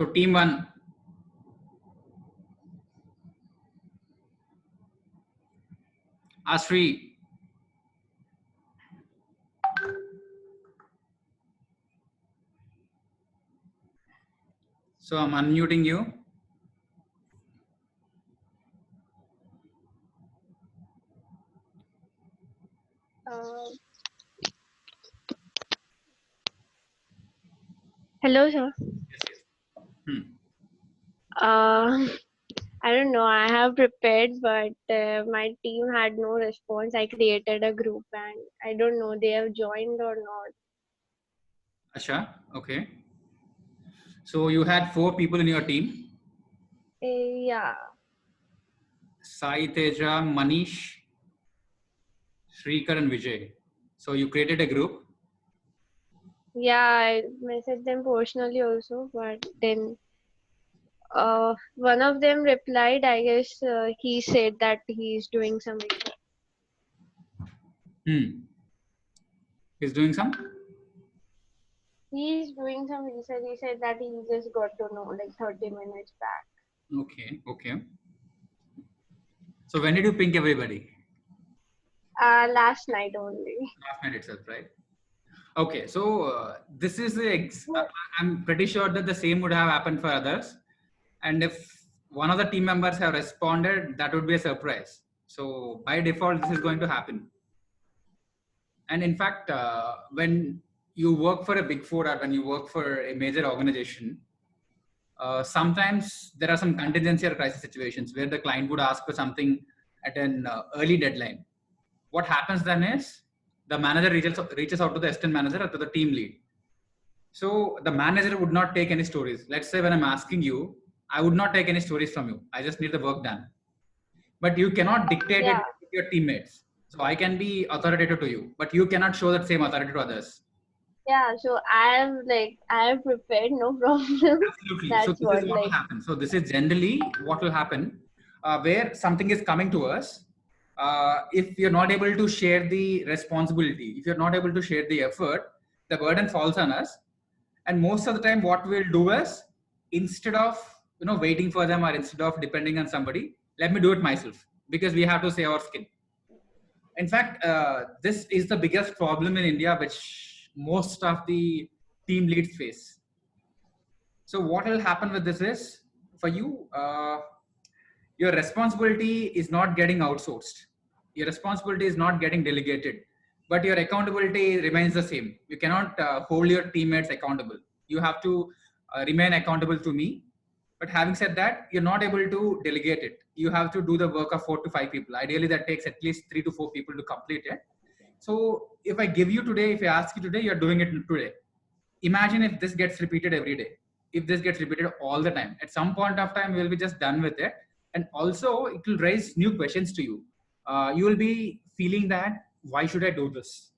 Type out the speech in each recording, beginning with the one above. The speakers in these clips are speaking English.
So team one. Asri. So I'm unmuting you. Hello, sir. Yes, yes. Hmm. I don't know. I have prepared, but my team had no response. I created a group, and I don't know they have joined or not. Asha. Okay. So you had 4 people in your team. Yeah, Sai Teja, Manish, Shrikar and Vijay. So you created a group. yeah. I messaged them personally also, but then one of them replied. I guess he said that he's doing some research. Hmm. He's doing some. He's doing some research. He said that he just got to know like 30 minutes back. Okay. Okay. So when did you ping everybody? Last night only. Last night itself, right? Okay. So this is I'm pretty sure that the same would have happened for others. And if one of the team members have responded, that would be a surprise. So by default, this is going to happen. And in fact, when you work for a big four or when you work for a major organization, sometimes there are some contingency or crisis situations where the client would ask for something at an early deadline. What happens then is the manager reaches out to the assistant manager or to the team lead. So the manager would not take any stories. Let's say when I'm asking you, I would not take any stories from you. I just need the work done. But you cannot dictate it Yeah, to your teammates. So I can be authoritative to you, but you cannot show that same authority to others. yeah. So I am prepared. No problem. Absolutely. So That's this is what what will like. happen. So this is generally what will happen where something is coming to us. If you're not able to share the responsibility, if you're not able to share the effort, the burden falls on us. And most of the time, what we'll do is instead of waiting for them or instead of depending on somebody, let me do it myself because we have to save our skin. In fact, this is the biggest problem in India, which most of the team leads face. So what will happen with this is for you, your responsibility is not getting outsourced. Your responsibility is not getting delegated, but your accountability remains the same. You cannot hold your teammates accountable. You have to remain accountable to me. But having said that, you're not able to delegate it. You have to do the work of 4 to 5 people. Ideally, that takes at least 3 to 4 people to complete it. So if I give you today, if I ask you today, you're doing it today. Imagine if this gets repeated every day, if this gets repeated all the time, at some point of time we'll be just done with it. And also it will raise new questions to you. You will be feeling that why should I do this,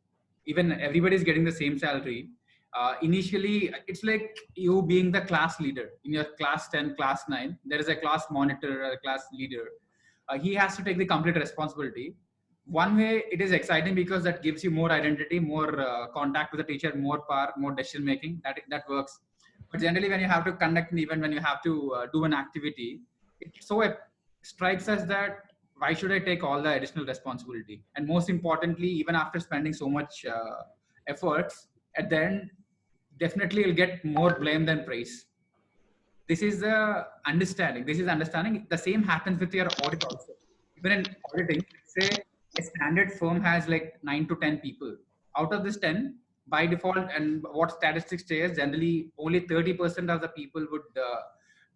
even everybody's getting the same salary. Initially it's like you being the class leader in your class 10, class 9, there is a class monitor or a class leader. He has to take the complete responsibility. One way it is exciting because that gives you more identity, more contact with the teacher, more power, more decision making. That works. But generally, when you have to conduct an event, when you have to do an activity, it strikes us that why should I take all the additional responsibility? And most importantly, even after spending so much efforts, at the end, definitely you'll get more blame than praise. This is the understanding. This is understanding. The same happens with your audit also. Even in auditing, say a standard firm has like 9 to 10 people. Out of this 10, by default, and what statistics say is generally only 30% of the people would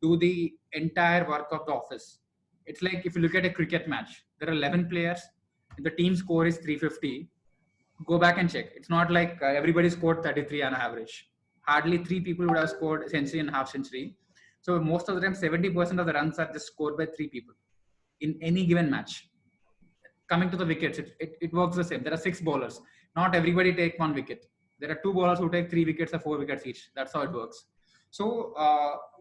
do the entire work of the office. It's like if you look at a cricket match, there are 11 players, and the team score is 350. Go back and check. It's not like everybody scored 33 on average. Hardly 3 people would have scored a century and a half century. So most of the time, 70% of the runs are just scored by 3 people in any given match. Coming to the wickets, it works the same. There are 6 bowlers. Not everybody take 1 wicket. There are 2 bowlers who take 3 wickets or 4 wickets each. That's how it works. So,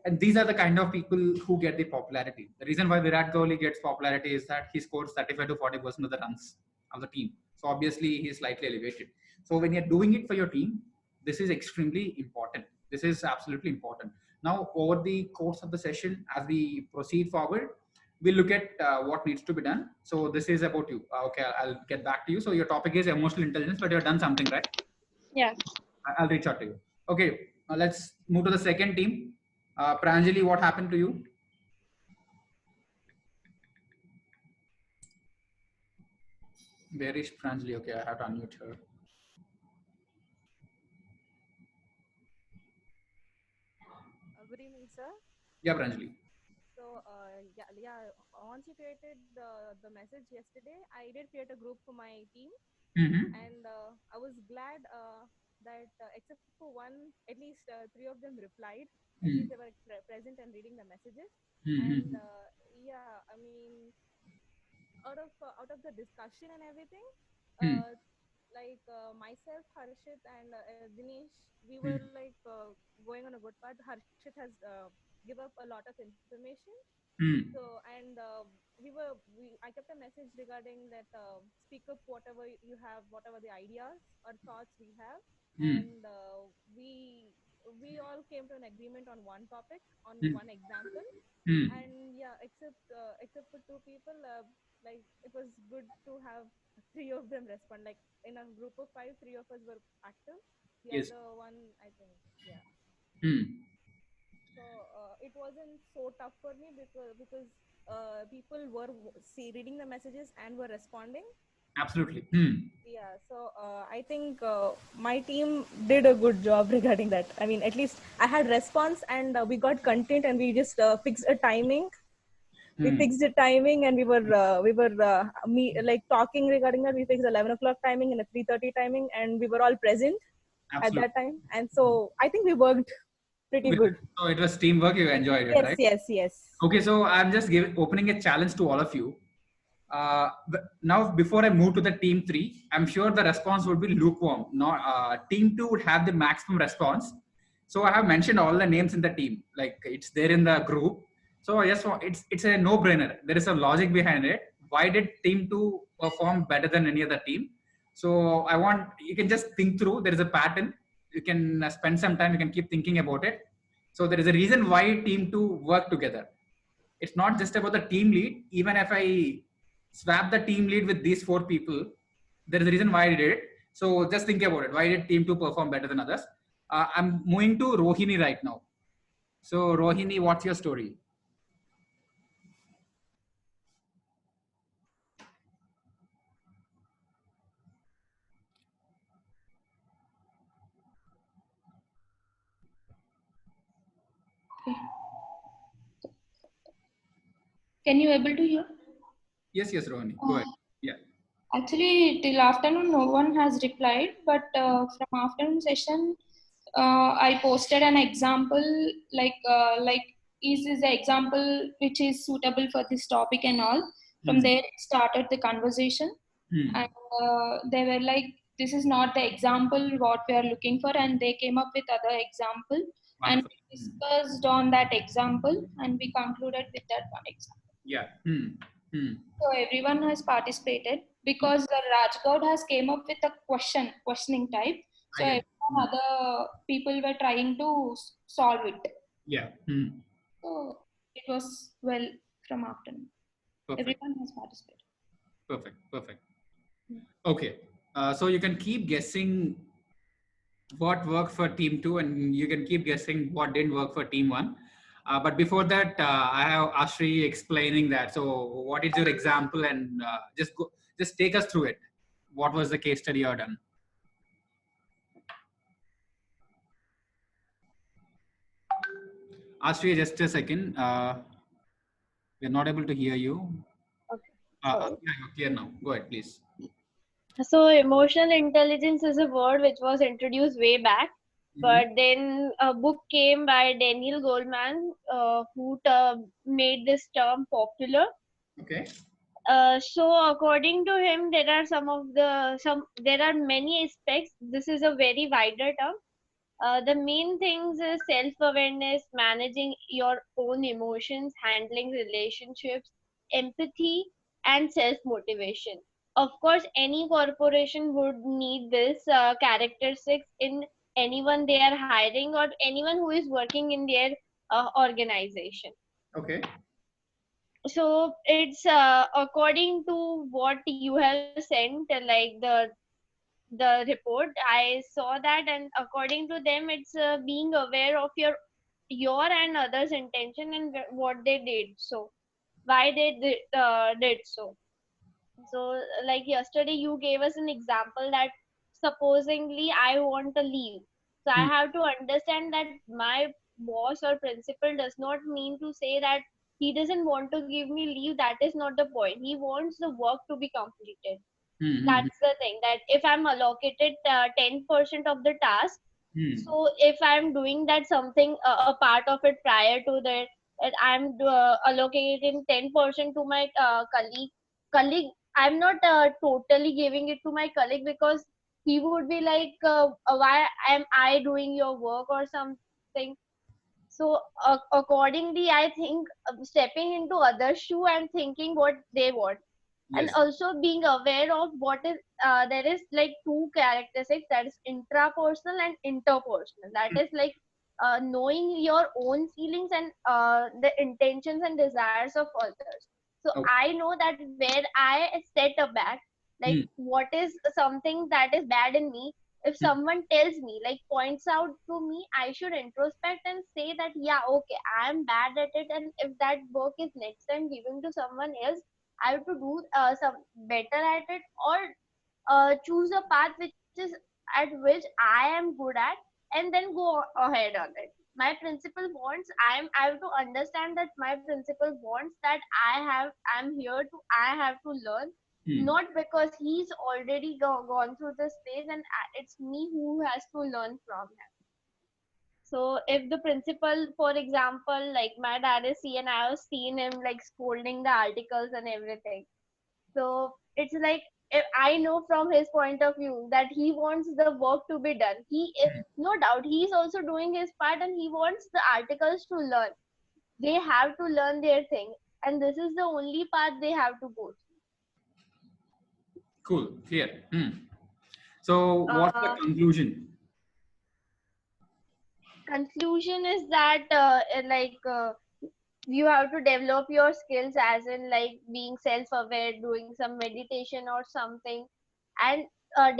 and these are the kind of people who get the popularity. The reason why Virat Kohli gets popularity is that he scores 35 to 40% of the runs of the team. So obviously he's slightly elevated. So when you're doing it for your team, this is extremely important. This is absolutely important. Now, over the course of the session, as we proceed forward, we'll look at what needs to be done. So this is about you. Okay, I'll get back to you. So your topic is emotional intelligence, but you've done something, right? Yeah. I'll reach out to you. Okay, let's move to the second team. Pranjali, what happened to you? Where is Pranjali? Okay, I have to unmute her. Good evening, sir. Yeah, Pranjali. So, yeah. Once you created the message yesterday, I did create a group for my team, and I was glad that except for one, at least three of them replied. At least they were present and reading the messages. And yeah, I mean, out of the discussion and everything, myself, Harshit, and Dinesh, we were like going on a good path. Harshit has give up a lot of information. So and I kept a message regarding that speak up whatever you have, whatever the ideas or thoughts we have, and we all came to an agreement on one topic, on one example. And yeah, except for two people, like it was good to have three of them respond. Like in a group of five, three of us were active. The Yes. other one, I think, yeah. So it wasn't so tough for me because people were reading the messages and were responding. Absolutely. Yeah, so I think my team did a good job regarding that. I mean, at least I had response, and we got content, and we just fixed a timing. We fixed the timing, and we were like talking regarding that. We fixed 11 o'clock timing and a 3:30 timing, and we were all present at that time. And so I think we worked pretty good. So it was teamwork. You enjoyed it, right? Yes. Okay, so I'm just opening a challenge to all of you. Now, before I move to the team 3, I'm sure the response would be lukewarm. Team 2 would have the maximum response. So I have mentioned all the names in the team, like it's there in the group. So yes, it's a no-brainer. There is a logic behind it. Why did team 2 perform better than any other team? So I want you can just think through. There is a pattern. You can spend some time. You can keep thinking about it. So there is a reason why team 2 work together. It's not just about the team lead. Even if I swap the team lead with these 4 people, there is a reason why I did it. So just think about it. Why did team 2 perform better than others? I'm moving to Rohini right now. So Rohini, what's your story? Can you able to hear? Yes, Rohini. Go ahead. Yeah. Actually, till afternoon, no one has replied. But from afternoon session, I posted an example like is the example which is suitable for this topic and all. From there, it started the conversation, and they were like, "This is not the example what we are looking for," and they came up with other example. Wonderful. And we discussed on that example, and we concluded with that one example. Yeah. So everyone has participated because the Rajgaud has came up with a questioning type. So everyone other people were trying to solve it. Yeah. So it was well from afternoon. Perfect. Everyone has participated. Perfect. Okay. So you can keep guessing what worked for team 2 and you can keep guessing what didn't work for team 1. But before that, I have Ashri explaining that. So what is your example and just take us through it. What was the case study you done? Ashri, just a second. We're not able to hear you. Okay. You're clear now. Go ahead, please. So emotional intelligence is a word which was introduced way back, but then a book came by Daniel Goleman who made this term popular. Okay. So according to him, there are many aspects. This is a very wider term. The main things is self-awareness, managing your own emotions, handling relationships, empathy, and self-motivation. Of course, any corporation would need this characteristics in anyone they are hiring or anyone who is working in their organization. Okay. So it's according to what you have sent, like the report. I saw that, and according to them, it's being aware of your and others' intention and what they did. So why they did so. So like yesterday, you gave us an example that supposingly I want to leave. So I Hmm. have to understand that my boss or principal does not mean to say that he doesn't want to give me leave. That is not the point. He wants the work to be completed. Hmm. That's the thing, that if I'm allocated 10% of the task, Hmm. so if I'm doing that something, a part of it prior to that, and I'm allocating 10% to my colleague, I'm not totally giving it to my colleague, because he would be like, why am I doing your work or something. So accordingly, I think stepping into other shoe and thinking what they want, and Yes. also being aware of what is there is like two characteristics, that is intrapersonal and interpersonal. That Hmm. is like knowing your own feelings and the intentions and desires of others. So Okay. I know that where I set a back, like Hmm. what is something that is bad in me. If Hmm. someone tells me, like points out to me, I should introspect and say that yeah, okay, I am bad at it, and if that work is next time given to someone else, I have to do some better at it, or choose a path which is at which I am good at, and then go ahead on it. My principal wants, I have to understand that my principal wants that I'm here to, I have to learn, Hmm. not because he's already gone through this phase, and it's me who has to learn from him. So if the principal, for example, like my dad is C, and I have seen him like scolding the articles and everything. So it's like, I know from his point of view that he wants the work to be done. No doubt, he's also doing his part, and he wants the articles to learn. They have to learn their thing, and this is the only path they have to go Cool. Clear. Hmm. So through. what's the conclusion? Conclusion is that you have to develop your skills, as in like being self-aware, doing some meditation or something, and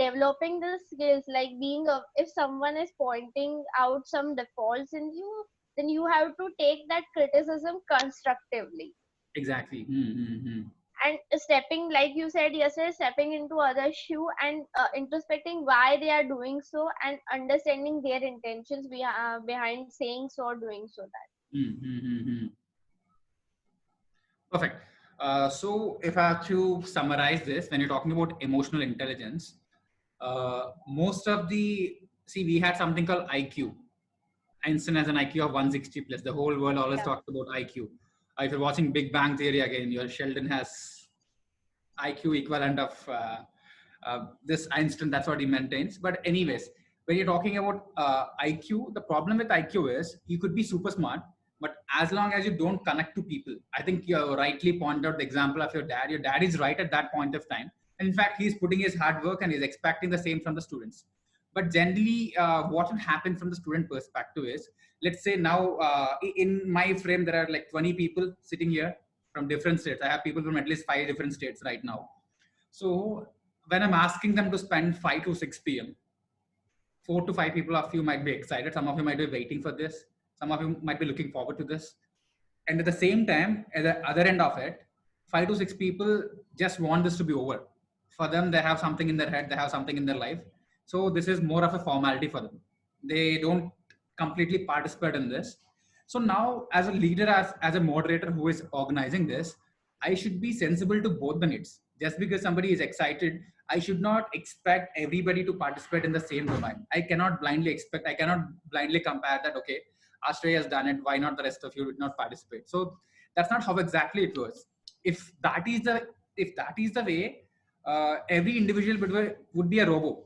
developing the skills, like being if someone is pointing out some defaults in you, then you have to take that criticism constructively, Exactly. Hmm. Hmm. Hmm. and stepping, like you said yesterday, stepping into other shoe and introspecting why they are doing so, and understanding their intentions behind saying so or doing so. That Hmm. Hmm. Hmm. Hmm. Perfect. So if I have to summarize this, when you're talking about emotional intelligence, most of the, see, we had something called IQ. Einstein has an IQ of 160 plus. The whole world always yeah. talks about IQ. If you're watching Big Bang Theory again, your Sheldon has IQ equivalent of this Einstein. That's what he maintains. But anyways, when you're talking about IQ, the problem with IQ is you could be super smart, but as long as you don't connect to people, I think you rightly pointed out the example of your dad. Your dad is right at that point of time. And in fact, he's putting his hard work and he's expecting the same from the students. But generally, what will happen from the student perspective is, let's say now in my frame, there are like 20 people sitting here from different states. I have people from at least 5 different states right now. So when I'm asking them to spend 5 to 6 p.m., 4 to 5 people of you might be excited. Some of you might be waiting for this. Some of you might be looking forward to this. And at the same time, at the other end of it, 5 to 6 people just want this to be over. For them, they have something in their head, they have something in their life. So this is more of a formality for them. They don't completely participate in this. So now, as a leader, as a moderator who is organizing this, I should be sensible to both the needs. Just because somebody is excited, I should not expect everybody to participate in the same domain. I cannot blindly expect, I cannot blindly compare that, okay, Australia has done it, why not the rest of you did not participate? So that's not how exactly it works. If that is the way, every individual would be a robot.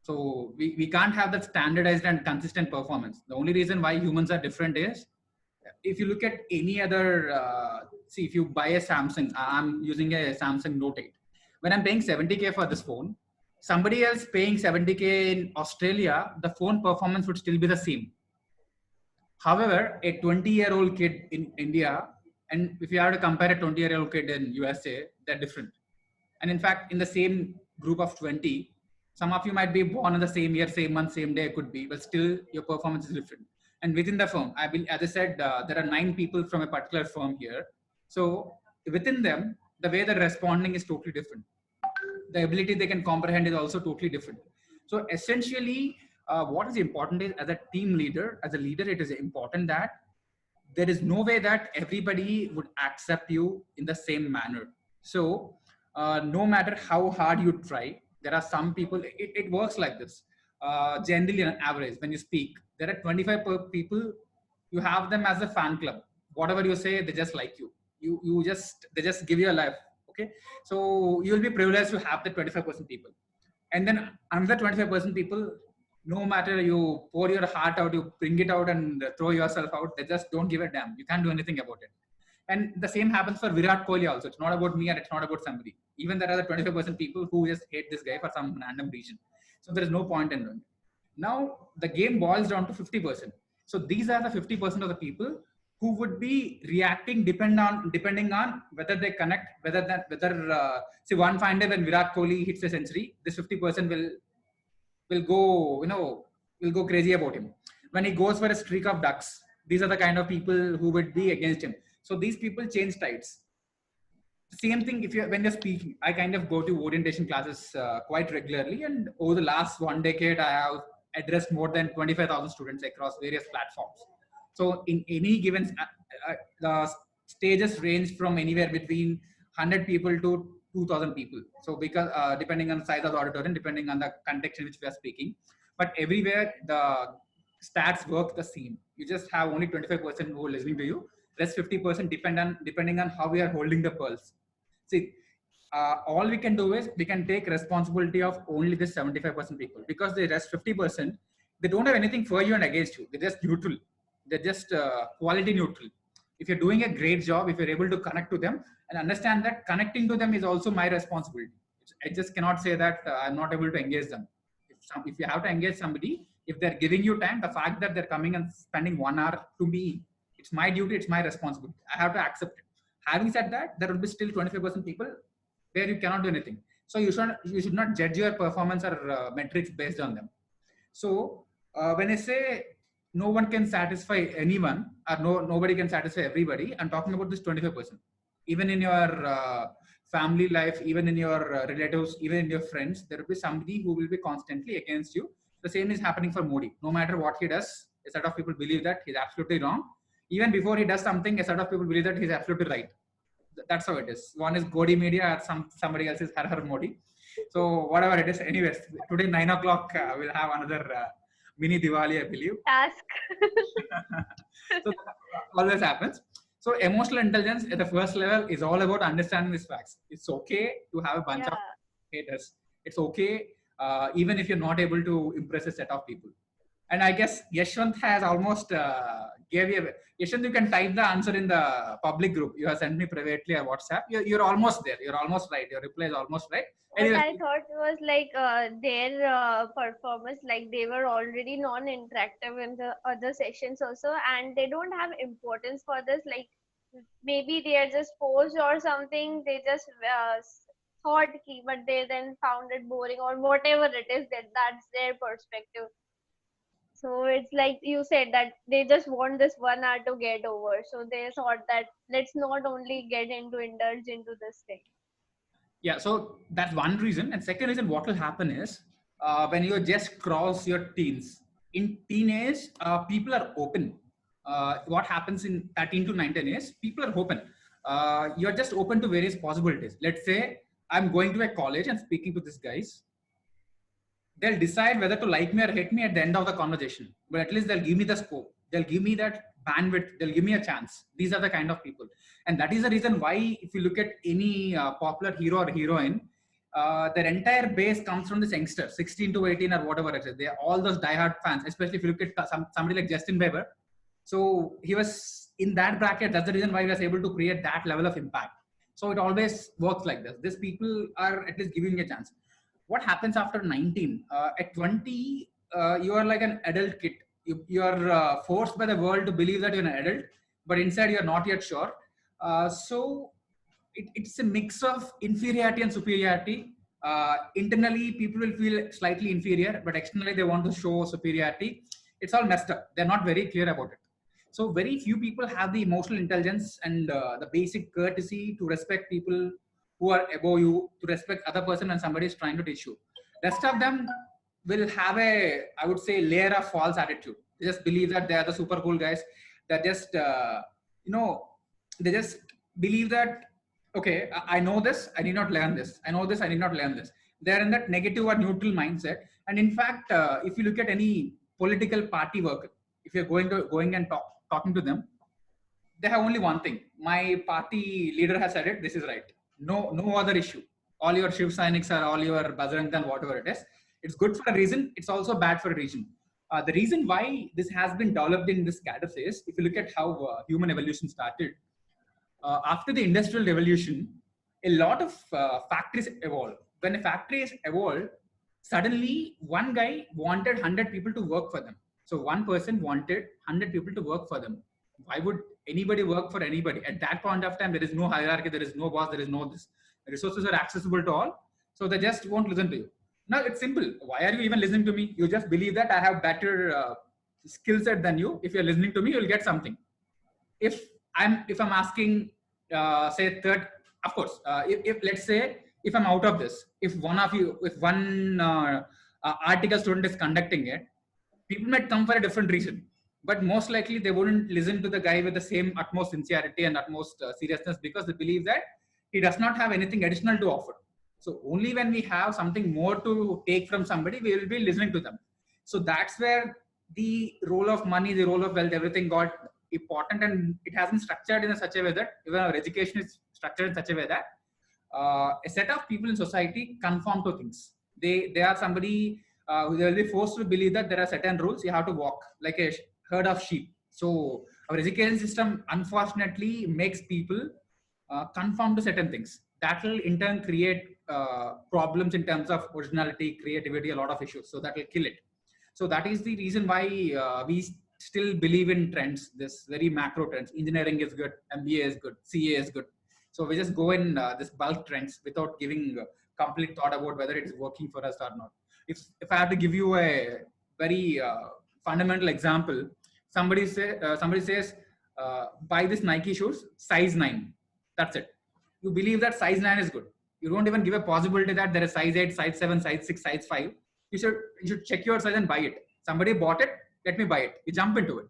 So we can't have that standardized and consistent performance. The only reason why humans are different is, if you look at any other, see, if you buy a Samsung, I'm using a Samsung Note 8. When I'm paying 70K for this phone, somebody else paying 70K in Australia, the phone performance would still be the same. However, a 20-year-old kid in India, and if you have to compare a 20-year-old kid in USA, they're different. And in fact, in the same group of 20, some of you might be born in the same year, same month, same day, it could be, but still your performance is different. And within the firm, as I said, there are 9 people from a particular firm here. So within them, the way they're responding is totally different. The ability they can comprehend is also totally different. So essentially, what is important is, as a team leader, as a leader, it is important that there is no way that everybody would accept you in the same manner. So no matter how hard you try, there are some people, it works like this. Generally, on average, when you speak, there are 25 people, you have them as a fan club. Whatever you say, they just like you. They just give you a life. Okay. So you'll be privileged to have the 25% people. And then another 25% people, no matter you pour your heart out, you bring it out and throw yourself out, they just don't give a damn. You can't do anything about it. And the same happens for Virat Kohli also. It's not about me and it's not about somebody. Even there are the 25% people who just hate this guy for some random reason. So there is no point in doing it. Now the game boils down to 50%. So these are the 50% of the people who would be reacting depending on whether they connect, say one fine day when Virat Kohli hits a century, this 50% will go crazy about him. When he goes for a streak of ducks, these are the kind of people who would be against him. So these people change tides. Same thing when you're speaking. I kind of go to orientation classes quite regularly, and over the last 1 decade, I have addressed more than 25,000 students across various platforms. So in any given, the stages range from anywhere between 100 people to 2,000 people. So because depending on the size of the auditorium, depending on the context in which we are speaking, but everywhere the stats work the same. You just have only 25% who are listening to you. Rest 50% depending on how we are holding the pulse. See, all we can do is we can take responsibility of only this 75% people, because the rest 50%, they don't have anything for you and against you. They're just neutral. They're just quality neutral. If you're doing a great job, if you're able to connect to them and understand that connecting to them is also my responsibility. I just cannot say that I'm not able to engage them. If you have to engage somebody, if they're giving you time, the fact that they're coming and spending 1 hour to me, it's my duty, it's my responsibility. I have to accept it. Having said that, there will be still 25% people where you cannot do anything. So you should not judge your performance or metrics based on them. So when I say no one can satisfy anyone, or nobody can satisfy everybody, I'm talking about this 25%. Even in your family life, even in your relatives, even in your friends, there will be somebody who will be constantly against you. The same is happening for Modi. No matter what he does, a set of people believe that he's absolutely wrong. Even before he does something, a set of people believe that he's absolutely right. That's how it is. One is Godi Media, somebody else is Har Modi. So whatever it is, anyways, today 9 o'clock we'll have another mini Diwali, I believe. Task. So that always happens. So emotional intelligence at the first level is all about understanding these facts. It's okay to have a bunch of haters. It's okay even if you're not able to impress a set of people. And I guess Yashwant has almost gave you. Yashwant, you can type the answer in the public group. You have sent me privately on WhatsApp. You're almost there. You're almost right. Your reply is almost right. What I thought was like their performance, like they were already non-interactive in the other sessions also, and they don't have importance for this. Like maybe they are just posed or something. They just thought key, but they then found it boring or whatever it is. That's their perspective. So it's like you said that they just want this 1 hour to get over. So they thought that let's not only indulge into this thing. Yeah, so that's one reason. And second reason, what will happen is when you just cross your teens. In teenage, people are open. What happens in 13 to 19 is people are open. You're just open to various possibilities. Let's say I'm going to a college and speaking to these guys. They'll decide whether to like me or hate me at the end of the conversation. But at least they'll give me the scope. They'll give me that bandwidth. They'll give me a chance. These are the kind of people. And that is the reason why, if you look at any popular hero or heroine, their entire base comes from this youngster, 16 to 18 or whatever it is. They are all those diehard fans, especially if you look at somebody like Justin Bieber. So he was in that bracket. That's the reason why he was able to create that level of impact. So it always works like this. These people are at least giving a chance. What happens after 19? At 20, you are like an adult kid. you're forced by the world to believe that you're an adult, but inside you're not yet sure. So it's a mix of inferiority and superiority. Internally, people will feel slightly inferior, but externally they want to show superiority. It's all messed up. They're not very clear about it. So very few people have the emotional intelligence and the basic courtesy to respect people who are above you, to respect other person when somebody is trying to teach you. Rest of them will have a, I would say, layer of false attitude. They just believe that they are the super cool guys. That just, they just believe that, okay, I know this, I need not learn this. I know this, I need not learn this. They're in that negative or neutral mindset. And in fact, if you look at any political party worker, if you're going and talking to them, they have only one thing. My party leader has said it. This is right. No other issue. All your Shiv Sainiks are all your Bajrang Dal, whatever it is. It's good for a reason. It's also bad for a reason. The reason why this has been developed in this cadres is, if you look at how human evolution started, after the Industrial Revolution, a lot of factories evolved. When a factory is evolved, suddenly one guy wanted 100 people to work for them. So one person wanted 100 people to work for them. Why would anybody work for anybody? At that point of time, there is no hierarchy, there is no boss, there is no this. The resources are accessible to all, so they just won't listen to you. Now it's simple. Why are you even listening to me? You just believe that I have better skill set than you. If you're listening to me, you'll get something. If I'm asking, say third, of course, if let's say if I'm out of this, if one article student is conducting it, people might come for a different reason, but most likely they wouldn't listen to the guy with the same utmost sincerity and utmost seriousness, because they believe that he does not have anything additional to offer. So only when we have something more to take from somebody, we will be listening to them. So that's where the role of money, the role of wealth, everything got important, and it has been structured in such a way that even our education is structured in such a way that a set of people in society conform to things. They are somebody who will be forced to believe that there are certain rules. You have to walk like a herd of sheep. So our education system unfortunately makes people conform to certain things. That will in turn create problems in terms of originality, creativity, a lot of issues. So that will kill it. So that is the reason why we still believe in trends, this very macro trends. Engineering is good, MBA is good, CA is good. So we just go in this bulk trends without giving complete thought about whether it is working for us or not. If I have to give you a very fundamental example, somebody says, buy this Nike shoes, size 9. That's it. You believe that size 9 is good. You don't even give a possibility that there is size 8, size 7, size 6, size 5. You should check your size and buy it. Somebody bought it, let me buy it. You jump into it.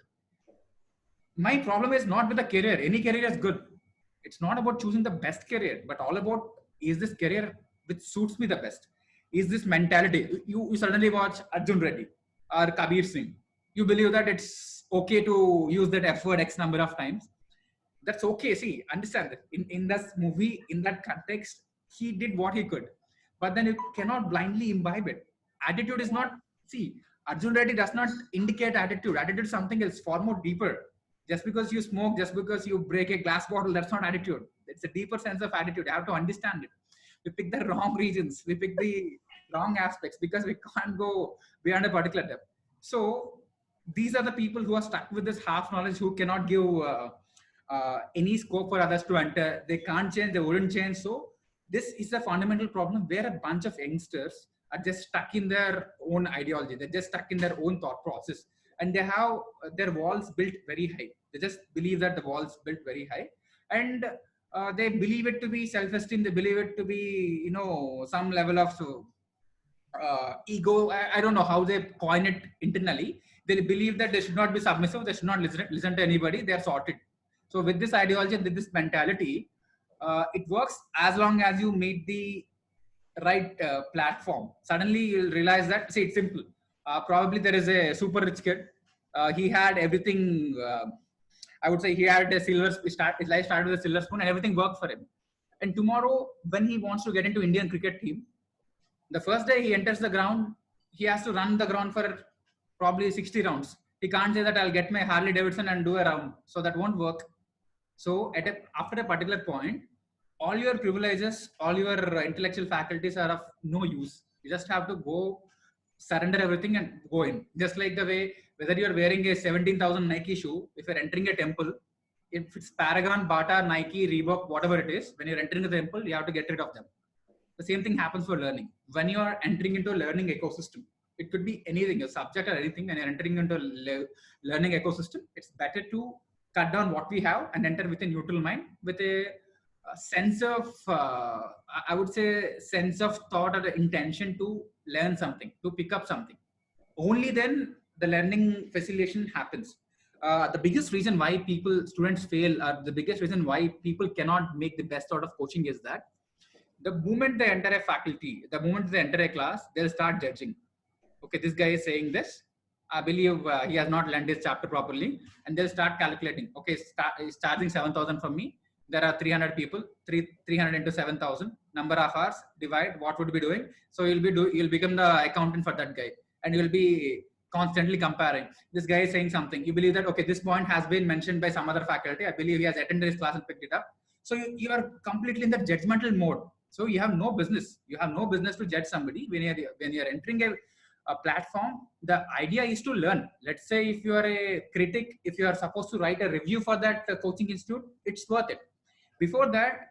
My problem is not with the career. Any career is good. It's not about choosing the best career, but all about, is this career which suits me the best? Is this mentality? You suddenly watch Arjun Reddy or Kabir Singh. You believe that it's okay to use that F word X number of times. That's okay. See, understand that in this movie, in that context, he did what he could. But then you cannot blindly imbibe it. Attitude is not, see, Arjun Reddy does not indicate attitude. Attitude is something else, far more deeper. Just because you smoke, just because you break a glass bottle, that's not attitude. It's a deeper sense of attitude. You have to understand it. We pick the wrong regions. We pick the wrong aspects because we can't go beyond a particular depth. So these are the people who are stuck with this half knowledge, who cannot give any scope for others to enter. They can't change. They wouldn't change. So this is a fundamental problem where a bunch of youngsters are just stuck in their own ideology. They're just stuck in their own thought process. And they have their walls built very high. They just believe that the walls built very high, and they believe it to be self-esteem. They believe it to be, some level of ego. I don't know how they coin it internally. They believe that they should not be submissive. They should not listen to anybody. They are sorted. So with this ideology and with this mentality, it works as long as you meet the right platform. Suddenly you'll realize that, see, it's simple. Probably there is a super rich kid. He had everything. I would say he had a silver start. His life started with a silver spoon, and everything worked for him. And tomorrow, when he wants to get into Indian cricket team, the first day he enters the ground, he has to run the ground for probably 60 rounds. He can't say that I'll get my Harley Davidson and do a round. So that won't work. So after a particular point, all your privileges, all your intellectual faculties are of no use. You just have to go surrender everything and go in. Just like the way, whether you're wearing a 17,000 Nike shoe, if you're entering a temple, if it's Paragon, Bata, Nike, Reebok, whatever it is, when you're entering the temple, you have to get rid of them. The same thing happens for learning. When you are entering into a learning ecosystem, it could be anything, a subject or anything, and you're entering into a learning ecosystem, it's better to cut down what we have and enter with a neutral mind, with a sense of, I would say, sense of thought or the intention to learn something, to pick up something. Only then the learning facilitation happens. The biggest reason why students fail, or the biggest reason why people cannot make the best out of coaching is that the moment they enter a faculty, the moment they enter a class, they'll start judging. Okay, this guy is saying this. I believe he has not learned his chapter properly. And they'll start calculating. Okay, he's charging 7,000 from me. There are 300 people, 300 into 7,000. Number of hours, divide, what would be doing? So you'll become the accountant for that guy. And you'll be constantly comparing. This guy is saying something. You believe that, okay, this point has been mentioned by some other faculty. I believe he has attended his class and picked it up. So you are completely in that judgmental mode. So you have no business. You have no business to judge somebody when you're entering a platform. The idea is to learn. Let's say if you are a critic, if you are supposed to write a review for that coaching institute, it's worth it. Before that,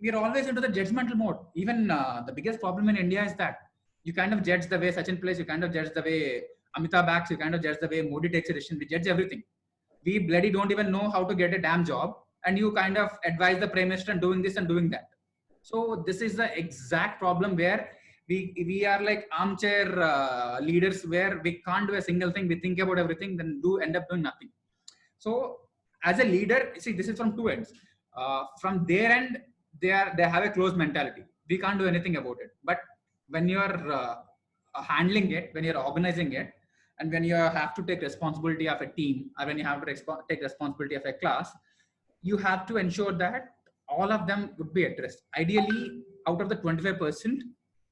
we are always into the judgmental mode. Even the biggest problem in India is that you kind of judge the way Sachin plays, you kind of judge the way Amitabh acts, you kind of judge the way Modi takes a decision. We judge everything. We bloody don't even know how to get a damn job, and you kind of advise the Prime Minister on doing this and doing that. So this is the exact problem where we are like armchair leaders, where we can't do a single thing. We think about everything, then end up doing nothing. So as a leader, see, this is from two ends. From their end, they have a closed mentality. We can't do anything about it. But when you're handling it, when you're organizing it, and when you have to take responsibility of a team, or when you have to take responsibility of a class, you have to ensure that all of them would be addressed. Ideally, out of the 25%,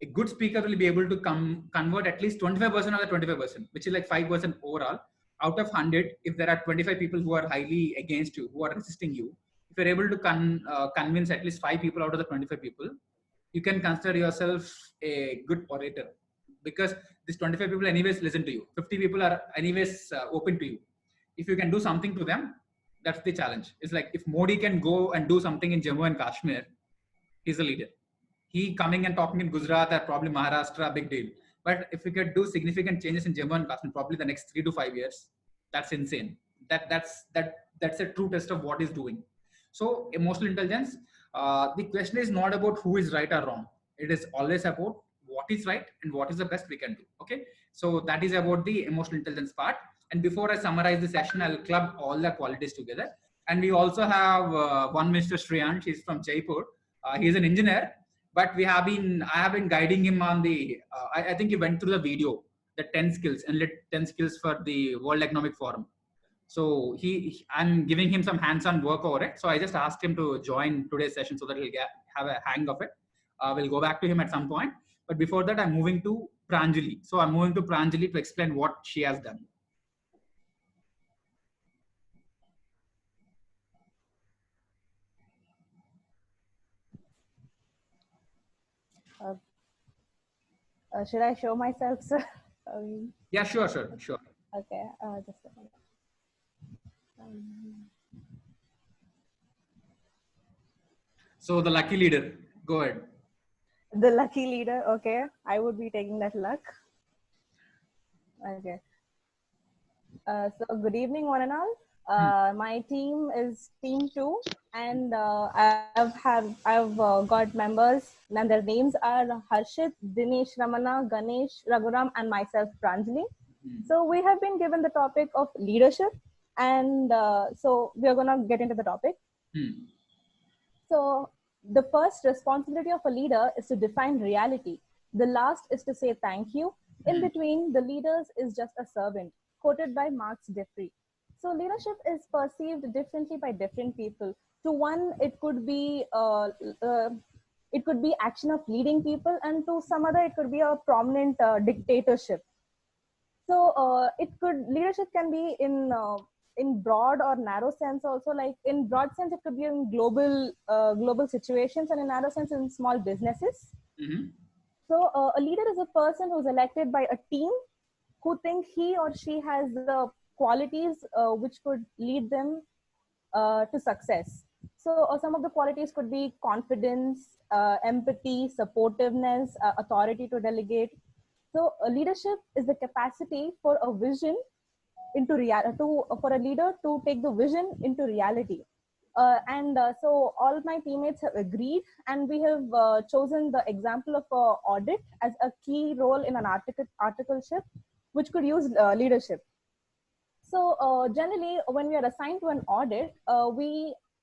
a good speaker will be able to convert at least 25% of the 25%, which is like 5% overall. Out of 100, if there are 25 people who are highly against you, who are resisting you, if you're able to convince at least 5 people out of the 25 people, you can consider yourself a good orator, because these 25 people anyways listen to you. 50 people are anyways open to you. If you can do something to them, that's the challenge. It's like if Modi can go and do something in Jammu and Kashmir, he's a leader. He coming and talking in Gujarat or probably Maharashtra, big deal. But if we could do significant changes in Jammu and Kashmir, probably the next 3 to 5 years, that's insane. That's a true test of what he's doing. So emotional intelligence, the question is not about who is right or wrong. It is always about what is right and what is the best we can do. Okay. So that is about the emotional intelligence part. And before I summarize the session, I'll club all the qualities together. And we also have one Mr. Shriyant. He's from Jaipur. He's an engineer, but I have been guiding him on the, I think he went through the video, the 10 skills, and 10 skills for the World Economic Forum. So I'm giving him some hands-on work over it. So I just asked him to join today's session so that he'll have a hang of it. We'll go back to him at some point. But before that, I'm moving to Pranjali. So I'm moving to Pranjali to explain what she has done. Should I show myself, sir? Yeah, sure. Okay, just a minute. So the lucky leader, go ahead. The lucky leader, okay. I would be taking that luck. Okay. So good evening, one and all. My team is team 2, and I've got members, and their names are Harshit, Dinesh, Ramana, Ganesh, Raghuram, and myself, Pranjali. So we have been given the topic of leadership, and so we are gonna get into the topic. So the first responsibility of a leader is to define reality. The last is to say thank you. In between, the leaders is just a servant, quoted by Marx Jeffrey. So leadership is perceived differently by different people. To one, it could be action of leading people, and to some other, it could be a prominent dictatorship. So leadership can be in broad or narrow sense also. Like in broad sense, it could be in global situations, and in narrow sense in small businesses. So a leader is a person who's elected by a team who think he or she has the qualities which could lead them to success. So some of the qualities could be confidence, empathy, supportiveness, authority to delegate. So leadership is the capacity for a vision into reality, for a leader to take the vision into reality. And so all my teammates have agreed, and we have chosen the example of audit as a key role in an articleship, which could use leadership. So generally, when we are assigned to an audit,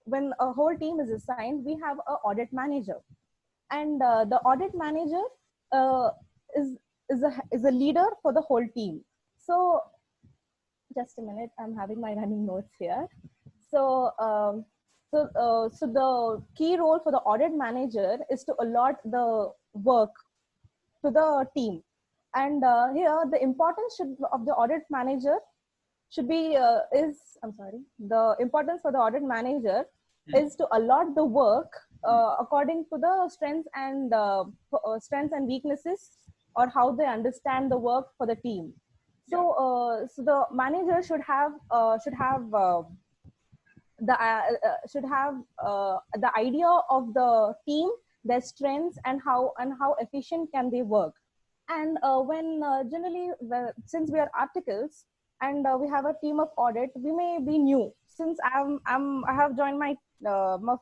when a whole team is assigned, we have an audit manager, and the audit manager uh, is is a leader for the whole team. So just a minute, I'm having my running notes here. So so the key role for the audit manager is to allot the work to the team, and here the importance of the audit manager should be the importance for the audit manager is to allot the work according to the strengths and weaknesses, or how they understand the work for the team. So so the manager should have the idea of the team, their strengths, and how efficient can they work. And when generally, since we are articles and we have a team of audit, we may be new. Since I have joined my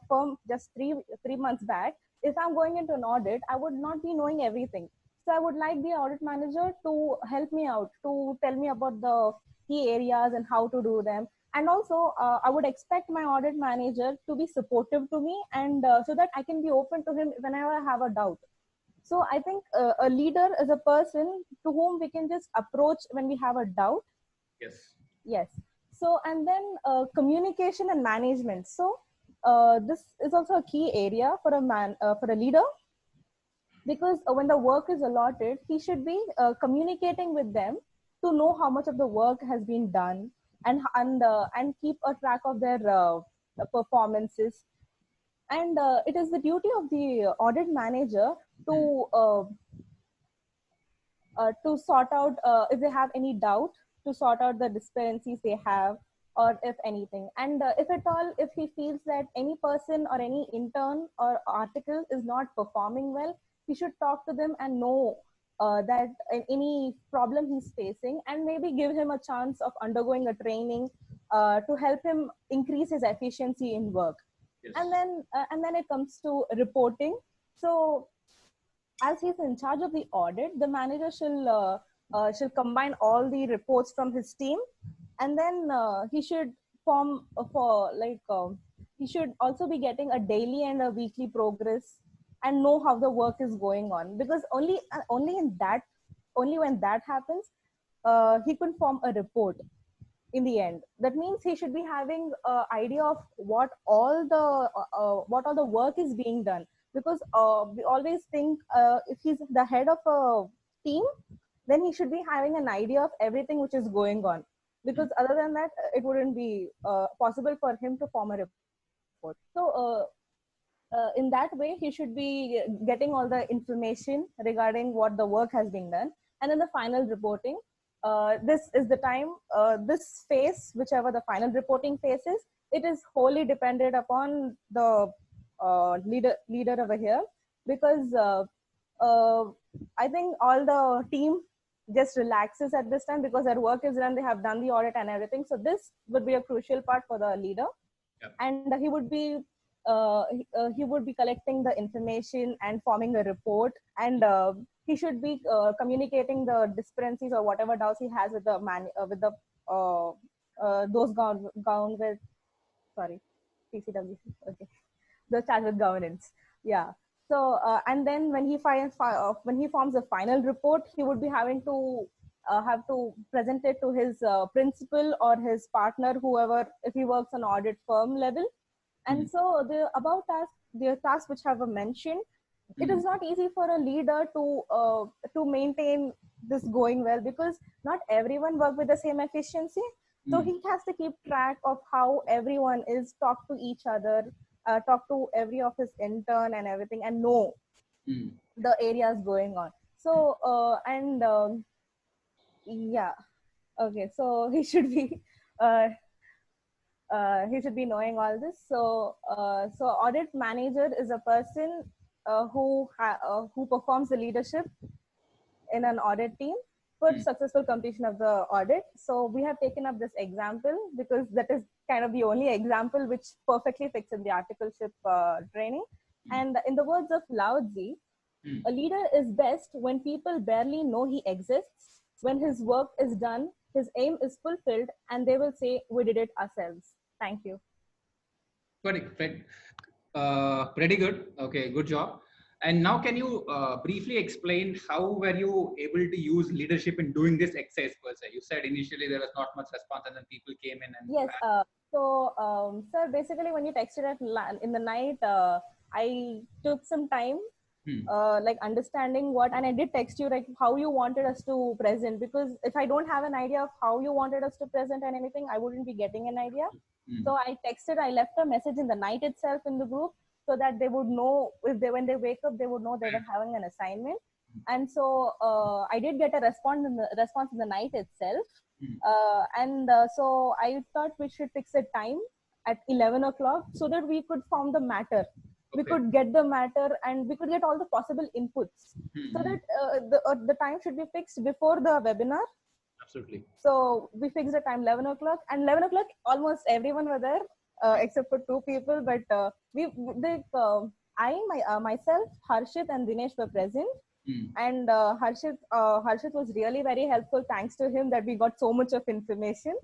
firm just three months back. If I'm going into an audit, I would not be knowing everything. So I would like the audit manager to help me out, to tell me about the key areas and how to do them. And also, I would expect my audit manager to be supportive to me, and so that I can be open to him whenever I have a doubt. So I think a leader is a person to whom we can just approach when we have a doubt. Yes. Yes. So, and then communication and management. So this is also a key area for for a leader, because when the work is allotted, he should be communicating with them to know how much of the work has been done, and keep a track of their performances. And it is the duty of the audit manager to sort out if they have any doubt, to sort out the discrepancies they have, or if anything. And if at all, if he feels that any person or any intern or article is not performing well, he should talk to them and know that any problem he's facing, and maybe give him a chance of undergoing a training to help him increase his efficiency in work. Yes. And then it comes to reporting. So as he's in charge of the audit, the manager shall combine all the reports from his team, and then he should form he should also be getting a daily and a weekly progress, and know how the work is going on, because only when that happens, he could form a report in the end. That means he should be having an idea of what all the work is being done, because we always think if he's the head of a team, then he should be having an idea of everything which is going on, because other than that, it wouldn't be possible for him to form a report. So in that way, he should be getting all the information regarding what the work has been done. And then the final reporting, this is the time, this phase, whichever the final reporting phase is, it is wholly dependent upon the leader over here, because I think all the team just relaxes at this time, because their work is done, they have done the audit and everything. So this would be a crucial part for the leader. Yep. And he would be collecting the information and forming a report, and he should be communicating the discrepancies or whatever doubts he has with the those gone with TCWC. Okay, the charged with governance. Yeah. So and then when he forms a final report, he would be having to have to present it to his principal or his partner, whoever, if he works on audit firm level. And so the tasks which I have mentioned, it is not easy for a leader to maintain this going well, because not everyone work with the same efficiency. So he has to keep track of how everyone is, talk to each other, talk to every of his intern and everything, and know the areas going on. So yeah, okay, so uh, he should be knowing all this. So so audit manager is a person who performs the leadership in an audit team for successful completion of the audit. So we have taken up this example because that is kind of the only example which perfectly fits in the articleship training. And in the words of Lao Tzu, a leader is best when people barely know he exists, when his work is done, his aim is fulfilled, and they will say, we did it ourselves. Thank you. Pretty good. Okay, good job. And now can you briefly explain how were you able to use leadership in doing this exercise per se? You said initially there was not much response and then people came in and... Yes. Sir, basically when you texted in the night, I took some time like understanding what, and I did text you like how you wanted us to present, because if I don't have an idea of how you wanted us to present and anything, I wouldn't be getting an idea. So I left a message in the night itself in the group so that they would know when they wake up, they would know they were having an assignment. And so I did get a response in the night itself. So I thought we should fix a time at 11 o'clock so that we could form the matter. We could get the matter and we could get all the possible inputs. So that the time should be fixed before the webinar. Absolutely. So we fixed the time 11 o'clock, and 11 o'clock almost everyone were there except for 2 people. But myself, Harshit and Dinesh were present. And Harshit was really very helpful. Thanks to him that we got so much of information.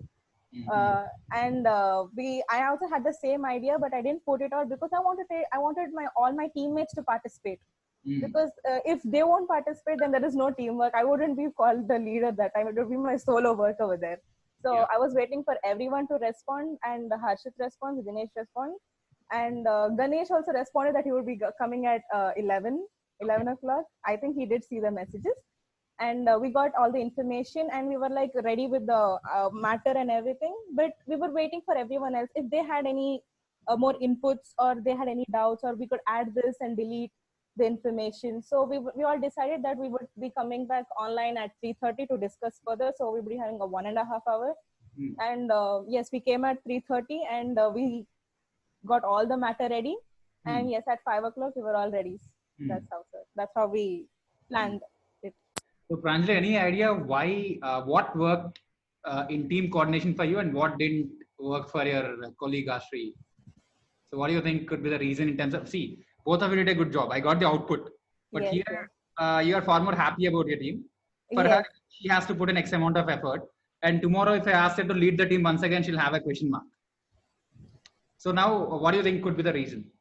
I also had the same idea, but I didn't put it out because I wanted all my teammates to participate. Because if they won't participate, then there is no teamwork. I wouldn't be called the leader that time. It would be my solo work over there. So I was waiting for everyone to respond, and Harshit responds, Dinesh responds, and Ganesh also responded that he would be coming at 11 o'clock. I think he did see the messages. And we got all the information and we were like ready with the matter and everything, but we were waiting for everyone else if they had any more inputs or they had any doubts, or we could add this and delete the information. So we all decided that we would be coming back online at 3:30 to discuss further. So we'll be having a 1.5 hour. And yes, we came at 3:30 and we got all the matter ready. And yes, at 5 o'clock we were all ready. That's how we planned. So Pranjali, any idea why, what worked in team coordination for you and what didn't work for your colleague Ashri? So what do you think could be the reason in terms of, see, both of you did a good job. I got the output, but Yes, here you are far more happy about your team. For her, she has to put an X amount of effort. And tomorrow, if I ask her to lead the team once again, she'll have a question mark. So now, what do you think could be the reason?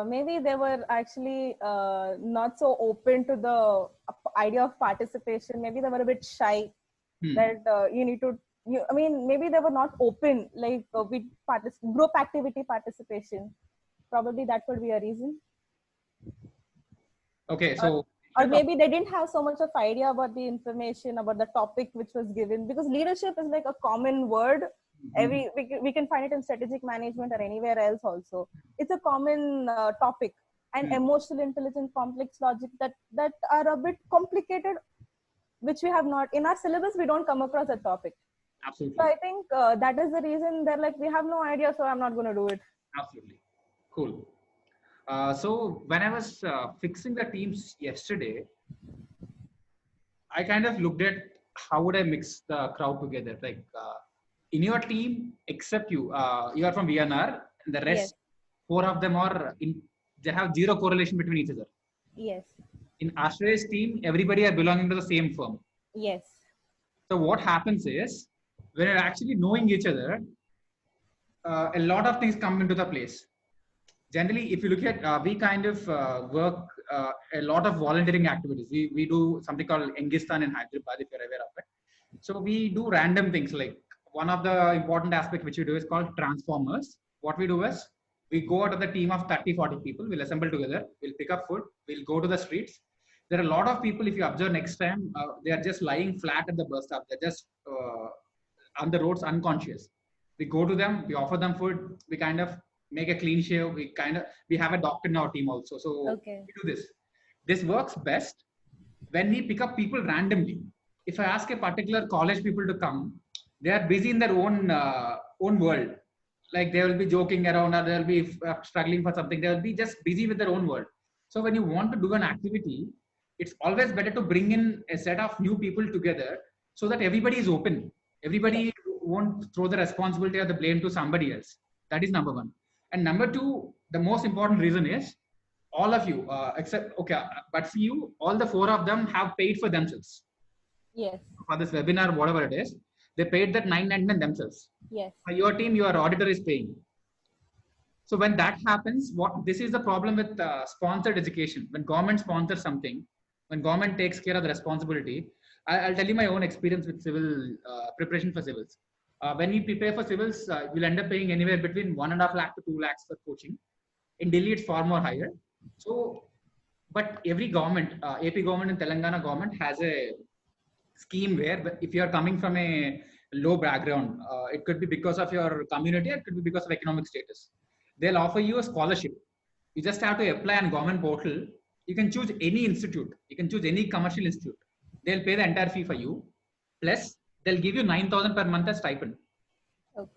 Maybe they were actually not so open to the idea of participation. Maybe they were a bit shy that you need to, maybe they were not open, like with group activity participation. Probably that could be a reason. Okay, so. Or maybe they didn't have so much of idea about the information, about the topic which was given, because leadership is like a common word. We can find it in strategic management or anywhere else also. It's a common topic, and emotional intelligence, complex logic that are a bit complicated, which we have not in our syllabus. We don't come across a topic. Absolutely. So I think that is the reason they're like, we have no idea, so I'm not going to do it. Absolutely. Cool. So when I was fixing the teams yesterday, I kind of looked at how would I mix the crowd together. Like in your team, except you are from VNR, and the rest, 4 of them they have zero correlation between each other. Yes. In Ashray's team, everybody are belonging to the same firm. Yes. So what happens is, when you're actually knowing each other, a lot of things come into the place. Generally, if you look at, we kind of work a lot of volunteering activities. We do something called Engistan in Hyderabad, if you're aware of it. So we do random things. Like one of the important aspects which we do is called transformers. What we do is, we go out of the team of 30-40 people, we'll assemble together, we'll pick up food, we'll go to the streets. There are a lot of people, if you observe next time, they are just lying flat at the bus stop. They're just on the roads unconscious. We go to them, we offer them food, we kind of make a clean shave. We have a doctor in our team also. So we do this. This works best when we pick up people randomly. If I ask a particular college people to come, they are busy in their own world. Like they will be joking around, or they will be struggling for something. They will be just busy with their own world. So when you want to do an activity, it's always better to bring in a set of new people together so that everybody is open. Everybody won't throw the responsibility or the blame to somebody else. That is number one. And number two, the most important reason is all of you, except, okay, but for you, all the four of them have paid for themselves. Yes. For this webinar, whatever it is, they paid that $9.99 themselves. Yes. For your team, your auditor is paying. So when that happens, this is the problem with sponsored education. When government sponsors something, when government takes care of the responsibility, I'll tell you my own experience with civil preparation for civils. When we prepare for civils, we'll end up paying anywhere between 1.5 lakh to 2 lakhs for coaching. In Delhi, it's far more higher. So, but every government, AP government and Telangana government has a scheme where if you are coming from a low background, it could be because of your community, it could be because of economic status. They'll offer you a scholarship. You just have to apply on government portal. You can choose any institute. You can choose any commercial institute. They'll pay the entire fee for you. Plus, they'll give you 9,000 per month as stipend. Okay.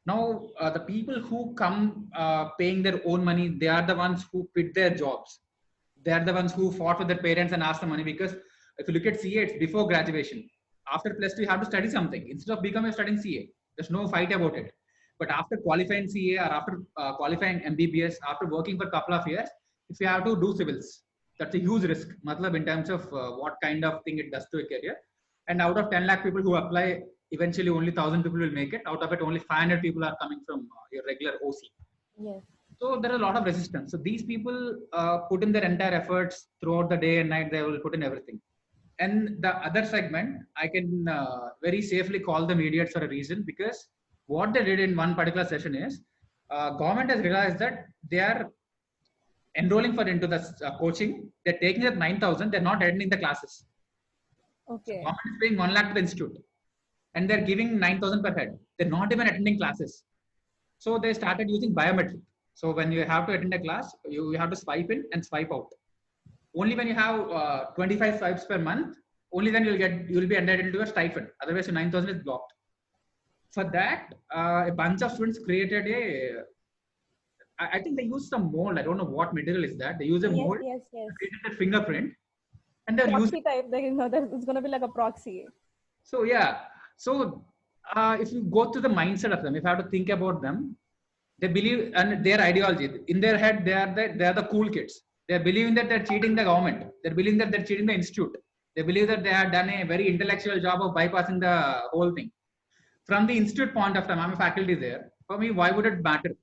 Now, the people who come paying their own money, they are the ones who quit their jobs. They are the ones who fought with their parents and asked the money, because if you look at CA, it's before graduation. After plus 2, you have to study something. Instead of becoming studying CA, there's no fight about it. But after qualifying CA or after qualifying MBBS, after working for a couple of years, if you have to do civils, that's a huge risk, matlab, in terms of what kind of thing it does to a career. And out of 10 lakh people who apply, eventually only 1,000 people will make it. Out of it, only 500 people are coming from your regular OC. Yes. So there is a lot of resistance. So these people put in their entire efforts throughout the day and night. They will put in everything. And the other segment, I can very safely call them idiots for a reason, because what they did in one particular session is government has realized that they are enrolling for into the coaching. They're taking that 9,000. They're not attending the classes. Okay. Government is paying 1 lakh to the institute, and they're giving 9,000 per head. They're not even attending classes. So they started using biometric. So when you have to attend a class, you have to swipe in and swipe out. Only when you have 25 swipes per month, only then you'll be entitled to a stipend. Otherwise, your 9,000 is blocked. For that, a bunch of students created I think they used some mold. I don't know what material is that. They use a mold. Yes. Created a fingerprint, and they're Proxy using type. It's gonna be like a proxy. So yeah, so if you go to the mindset of them, if I have to think about them, they believe, and their ideology in their head, they are the cool kids. They are believing that they're cheating the government. They're believing that they're cheating the institute. They believe that they have done a very intellectual job of bypassing the whole thing. From the institute point of time, I'm a faculty there. For me, why would it matter?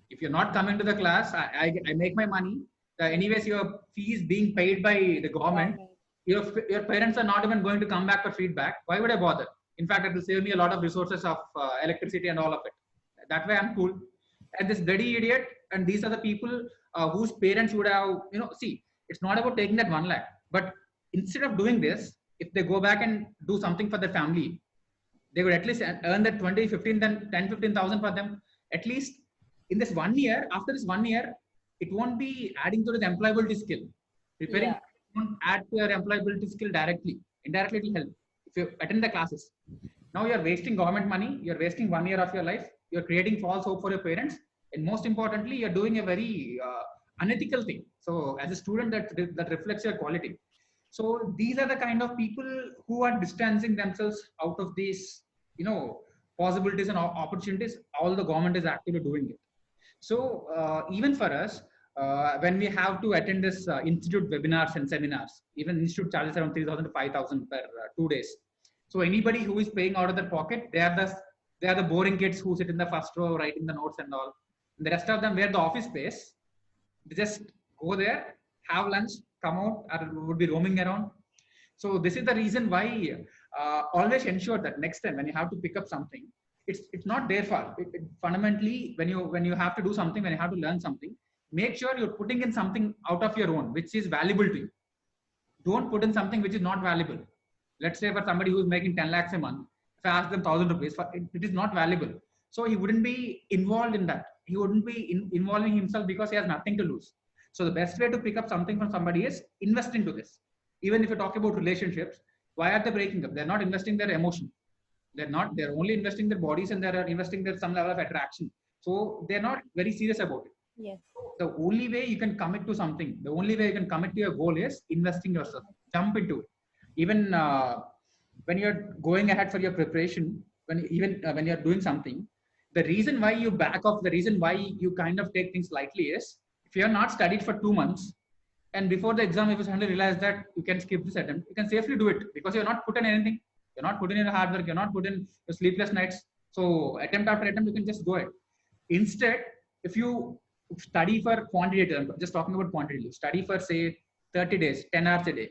If you're not coming to the class, I make my money. Anyways, your fee is being paid by the government. Your parents are not even going to come back for feedback. Why would I bother? In fact, it will save me a lot of resources of electricity and all of it. That way I'm cool. And this bloody idiot, and these are the people whose parents would have, see, it's not about taking that 1 lakh, but instead of doing this, if they go back and do something for their family, they would at least earn that 20, 15, then 10, 15,000 for them. At least in this 1 year, after this 1 year, it won't be adding to the employability skill. Preparing won't add to your employability skill directly. Indirectly, it will help if you attend the classes. Now you're wasting government money. You're wasting 1 year of your life. You're creating false hope for your parents. And most importantly, you're doing a very unethical thing. So as a student, that reflects your quality. So these are the kind of people who are distancing themselves out of these, possibilities and opportunities. All the government is actively doing it. So even for us, when we have to attend this institute webinars and seminars, even institute charges around 3,000 to 5,000 per 2 days. So anybody who is paying out of their pocket, they are the boring kids who sit in the first row writing the notes and all. And the rest of them wear the office space. They just go there, have lunch, come out, or would be roaming around. So this is the reason why always ensure that next time when you have to pick up something, it's not their fault. Fundamentally, when you have to do something, when you have to learn something, make sure you're putting in something out of your own, which is valuable to you. Don't put in something which is not valuable. Let's say for somebody who's making 10 lakhs a month, if I ask them 1,000 rupees, it is not valuable. So he wouldn't be involved in that. He wouldn't be involving himself because he has nothing to lose. So the best way to pick up something from somebody is invest into this. Even if you talk about relationships, why are they breaking up? They're not investing their emotion. They're only investing their bodies, and they're investing their some level of attraction. So they're not very serious about it. Yes. The only way you can commit to something, the only way you can commit to your goal is investing yourself. Jump into it. Even when you're going ahead for your preparation, when you're doing something, the reason why you back off, the reason why you kind of take things lightly is, if you have not studied for 2 months, and before the exam, if you suddenly realize that you can skip this attempt, you can safely do it because you're not put in anything. You're not put in your hard work. You're not put in your sleepless nights. So attempt after attempt, you can just go ahead. Instead, if you study for quantity, I'm just talking about quantity, study for say 30 days, 10 hours a day.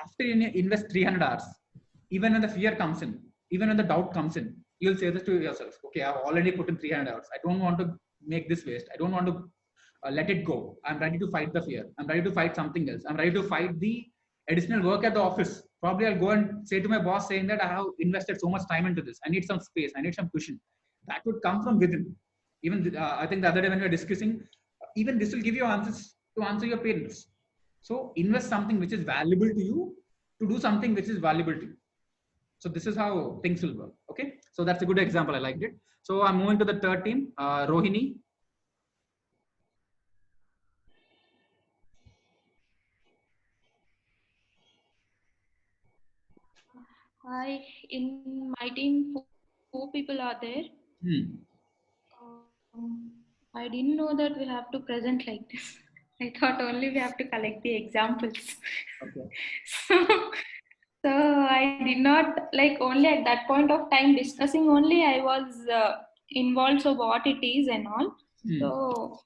After you invest 300 hours, even when the fear comes in, even when the doubt comes in, you'll say this to yourself, okay, I've already put in 300 hours. I don't want to make this waste. I don't want to let it go. I'm ready to fight the fear. I'm ready to fight something else. I'm ready to fight the additional work at the office. Probably I'll go and say to my boss saying that I have invested so much time into this. I need some space. I need some cushion. That would come from within. Even I think the other day when we were discussing, even this will give you answers to answer your parents. So invest something which is valuable to you to do something which is valuable to you. So this is how things will work. Okay. So that's a good example. I liked it. So I'm moving to the third team, Rohini. Hi, in my team, four people are there. I didn't know that we have to present like this. I thought only we have to collect the examples. Okay. So I did not, like, only at that point of time discussing only I was involved, so what it is and all. So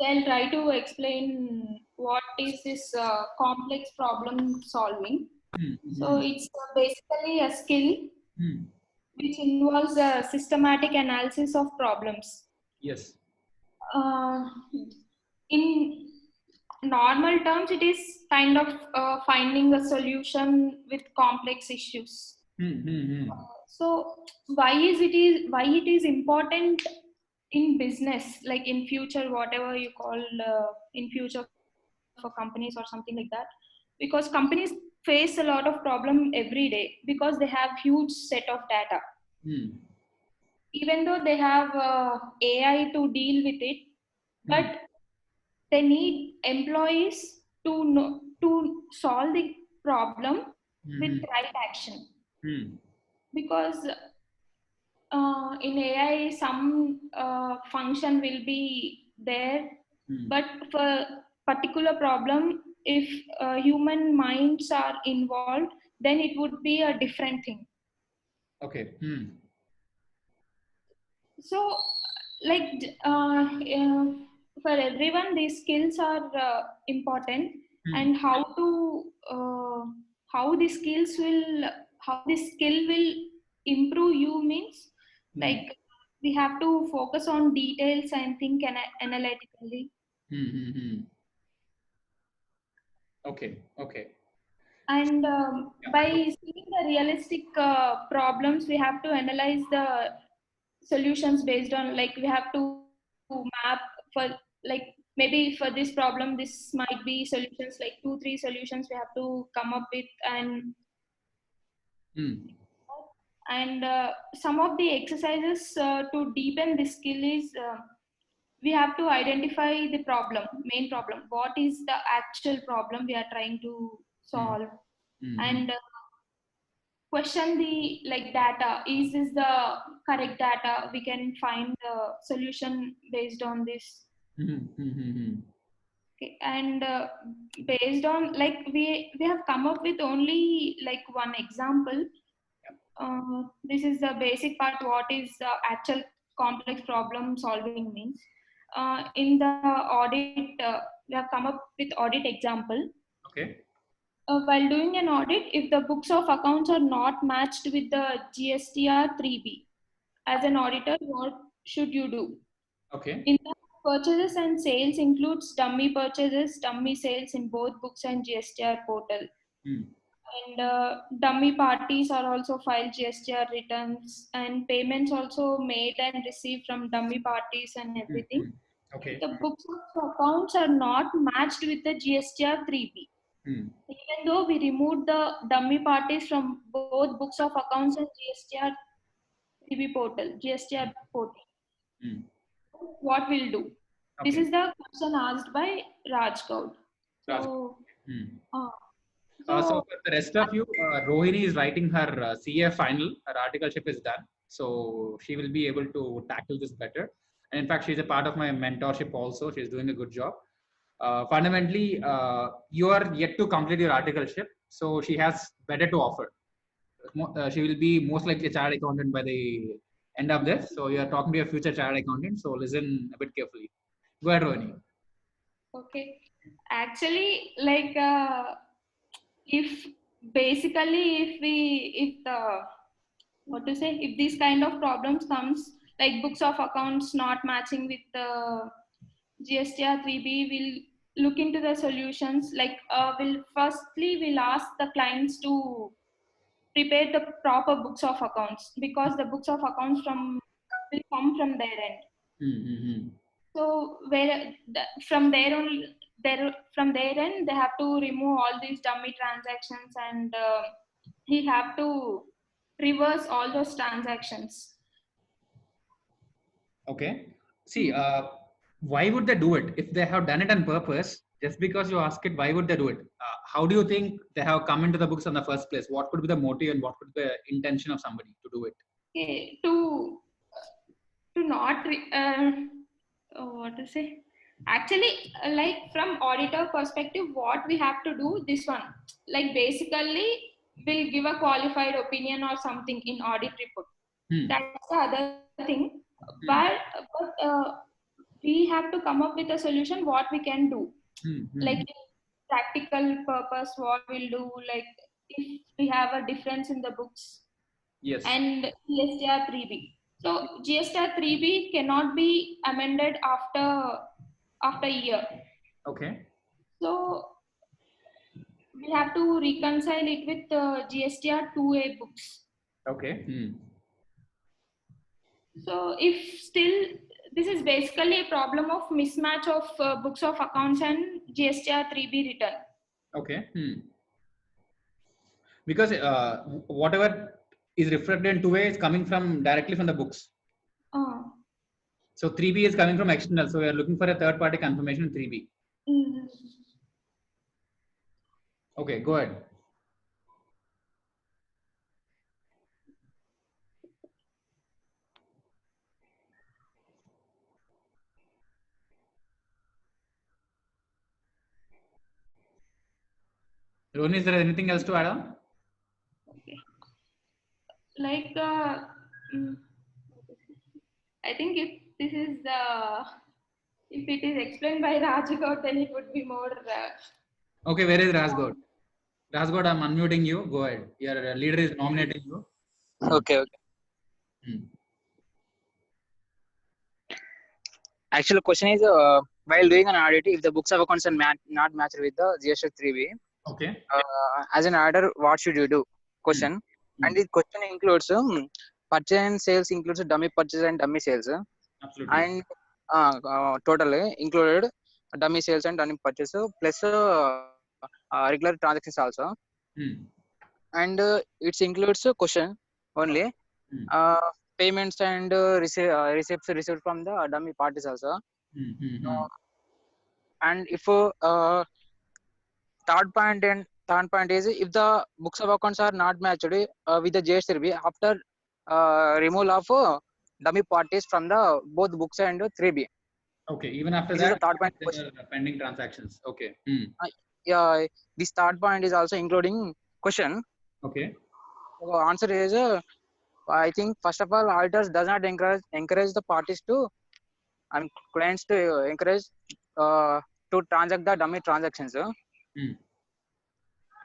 okay, I'll try to explain what is this complex problem solving. So it's basically a skill which involves a systematic analysis of problems. Yes. In normal terms, it is kind of finding a solution with complex issues. So why it is important in business, like in future, whatever you call in future for companies or something like that, because companies face a lot of problem every day because they have huge set of data. Even though they have AI to deal with it, but they need employees to solve the problem with right action. Because in AI, some function will be there, but for particular problem, if human minds are involved, then it would be a different thing. Okay. So, like for everyone, these skills are important, and how this skill will improve you means like we have to focus on details and think analytically. Okay. And by seeing the realistic problems, we have to analyze the solutions based on, like, we have to map for, like, maybe for this problem this might be solutions, like 2-3 solutions we have to come up with. And some of the exercises to deepen this skill is we have to identify the main problem, what is the actual problem we are trying to solve, and question the, like, data, is this the correct data, we can find the solution based on this. Okay. And based on, like, we have come up with only like one example. This is the basic part, what is the actual complex problem solving means. In the audit, we have come up with audit example. Okay. While doing an audit, if the books of accounts are not matched with the GSTR 3B, as an auditor, what should you do? Okay. In the purchases and sales includes dummy purchases, dummy sales in both books and GSTR portal. And dummy parties are also filed GSTR returns, and payments also made and received from dummy parties and everything. Okay. The books of accounts are not matched with the GSTR 3B. Even though we removed the dummy parties from both books of accounts and GSTR 3B portal, GSTR portal. What we'll do? Okay. This is the question asked by Raj Gaud. So, so for the rest of you, Rohini is writing her CA final. Her articleship is done. So she will be able to tackle this better. And in fact, she's a part of my mentorship also. She's doing a good job. Fundamentally, you are yet to complete your articleship. So she has better to offer. She will be most likely a chartered accountant by the end of this. So you are talking to your future chartered accountant. So listen a bit carefully. Go ahead, Rohini. Okay. Actually, like, if these kind of problems comes, like books of accounts not matching with the GSTR 3B, we'll look into the solutions. Like, we'll ask the clients to prepare the proper books of accounts, because the books of accounts will come from their end. So from their end, they have to remove all these dummy transactions, and he have to reverse all those transactions. Okay. See, why would they do it? If they have done it on purpose, just because you ask it, why would they do it? How do you think they have come into the books in the first place? What could be the motive and what could be the intention of somebody to do it? Okay, to not what to say? Actually, like from auditor perspective, what we have to do, this one, like basically we'll give a qualified opinion or something in audit report. That's the other thing. But we have to come up with a solution what we can do. Like in practical purpose, what we'll do, like if we have a difference in the books. Yes. And GSTR 3B. So GSTR 3B cannot be amended after a year. Okay. So we have to reconcile it with GSTR 2A books. Okay. So if still, this is basically a problem of mismatch of books of accounts and GSTR 3B return. Okay. Because whatever is reflected in 2A is coming directly from the books. So 3B is coming from external. So we are looking for a third party confirmation in 3B. Okay, go ahead. Rohini, is there anything else to add on? Okay. Like, I think if this is if it is explained by Raj Gaud, then it would be more. Okay, where is Raj Gaud? Raj Gaud, I'm unmuting you. Go ahead. Your leader is nominating you. Okay. Actually, the question is, while doing an audit, if the books of accounts are not matched with the GSTR 3B, okay. As an auditor, what should you do? Question. And this question includes purchase and sales, includes dummy purchase and dummy sales. Absolutely. And totally included dummy sales and dummy purchase plus regular transactions also. And it includes a question only. Payments and receipts received from the dummy parties also. And if third point is, if the books of accounts are not matched with the GSTR after removal of dummy parties from the both books and 3B. Okay, even after this that, is the third point there are pending transactions. Okay. Yeah, this third point is also including question. Okay. So answer is, I think first of all, auditors does not encourage the parties to and clients to encourage to transact the dummy transactions.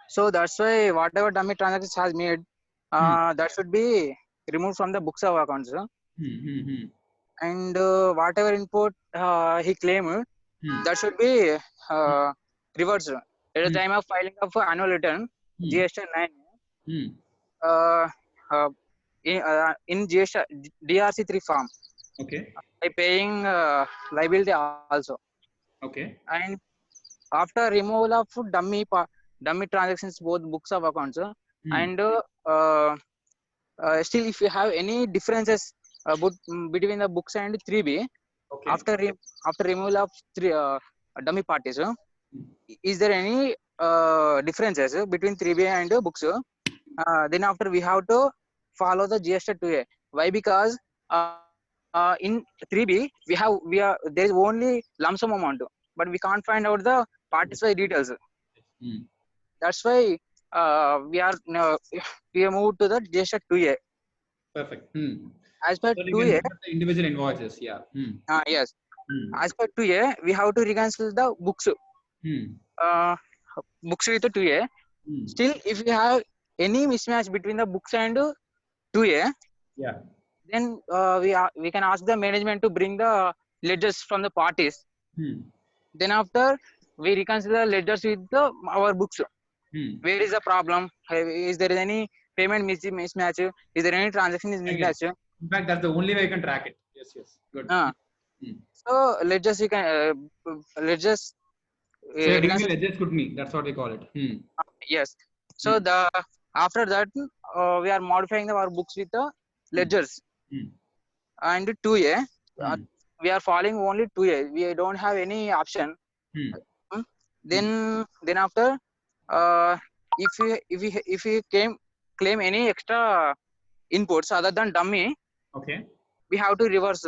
So that's why whatever dummy transactions has made, that should be removed from the books of accounts. And whatever input he claimed, that should be reversed at the time of filing of annual return, GSTR 9. In DRC 3 form, Okay. by paying liability also. Okay. And after removal of dummy transactions, both books of accounts, and still if you have any differences between the books and 3B, Okay. after removal of dummy parties, is there any differences between 3B and books? Then after we have to follow the GST 2A. Why? Because in 3B there is only lump sum amount, but we can't find out the parties details. That's why we are moved to the GST 2A. Perfect. As per So you 2A, can put the individual invoices. Yeah. yes. As per 2A, we have to reconcile the books. Books with the 2A. Still, if you have any mismatch between the books and 2A, Yeah. then we can ask the management to bring the ledgers from the parties. Then after we reconcile the ledgers with our books. Where is the problem? Is there any payment mismatch? Is there any transaction is mismatch? In fact, that's the only way you can track it. Yes. Good. So ledgers you can ledgers. So you're doing a ledger scrutiny. That's what we call it. Yes. So after that we are modifying our books with the ledgers. And 2A, we are following only 2A. We don't have any option. Then after, if we claim any extra inputs other than dummy, okay, we have to reverse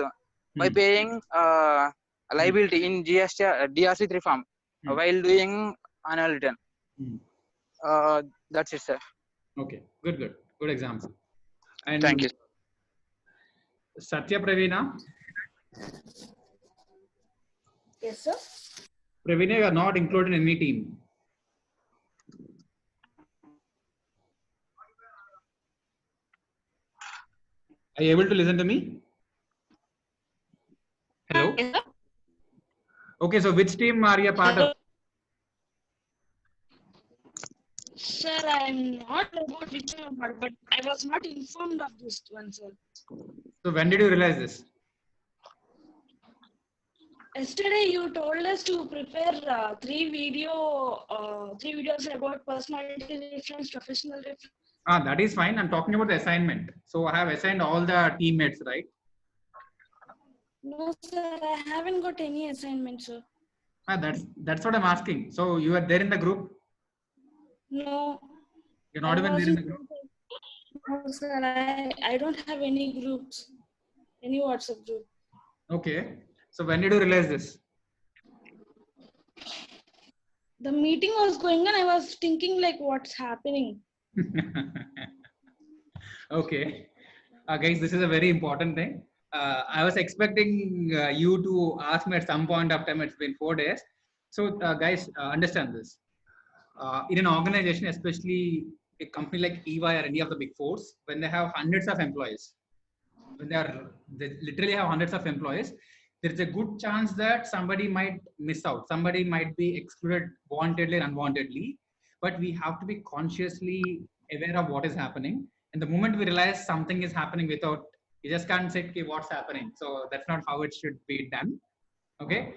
by paying liability in DRC 3 form while doing annual return. That's it, sir. Okay, good example. And thank you. Satya Pravina. Yes, sir. Pravina, you are not included in any team. Are you able to listen to me? Hello? Okay, so which team are you a part of? Sir, I'm not about which one, but I was not informed of this one, sir. So when did you realize this? Yesterday, you told us to prepare three videos about personality reference, professional reference. That is fine. I'm talking about the assignment. So I have assigned all the teammates, right? No, sir, I haven't got any assignment, sir. That's what I'm asking. So you are there in the group? No. You're not even there in the group? No, sir, I don't have any groups, any WhatsApp group. Okay. So when did you realize this? The meeting was going on. I was thinking like, what's happening? Okay. Guys, this is a very important thing. I was expecting you to ask me at some point of time. It's been 4 days. So guys, understand this. In an organization, especially a company like EY or any of the big fours, when they have hundreds of employees, they literally have hundreds of employees, there's a good chance that somebody might miss out. Somebody might be excluded wantedly or unwantedly. But we have to be consciously aware of what is happening. And the moment we realize something is happening without, you just can't say, okay, what's happening. So that's not how it should be done. Okay.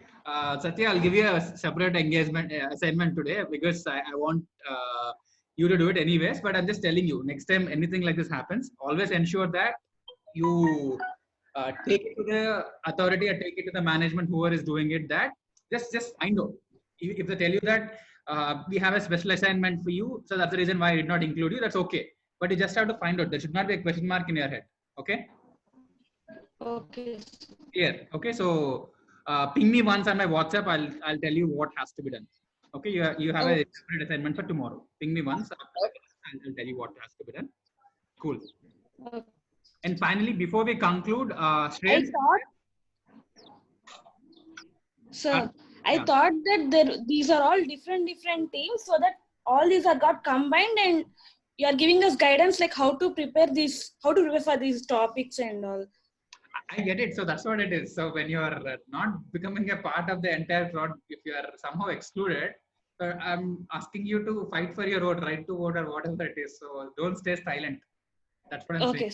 Satya, I'll give you a separate engagement assignment today because I want you to do it anyways. But I'm just telling you, next time anything like this happens, always ensure that you take it to the authority or take it to the management, whoever is doing it, that just find out. If they tell you that we have a special assignment for you, so that's the reason why I did not include you, that's okay. But you just have to find out. There should not be a question mark in your head. Okay? Okay. Here. Okay, so ping me once on my WhatsApp. I'll tell you what has to be done. Okay, you have a separate assignment for tomorrow. Ping me once. I'll tell you what has to be done. Cool. Okay. And finally, before we conclude, Shreyas, I thought that these are all different teams, so that all these are got combined, and you are giving us guidance like how to prepare for these topics and all. I get it. So that's what it is. So when you are not becoming a part of the entire crowd, if you are somehow excluded, I'm asking you to fight for your vote, right to vote, or whatever it is. So don't stay silent. That's what I'm saying.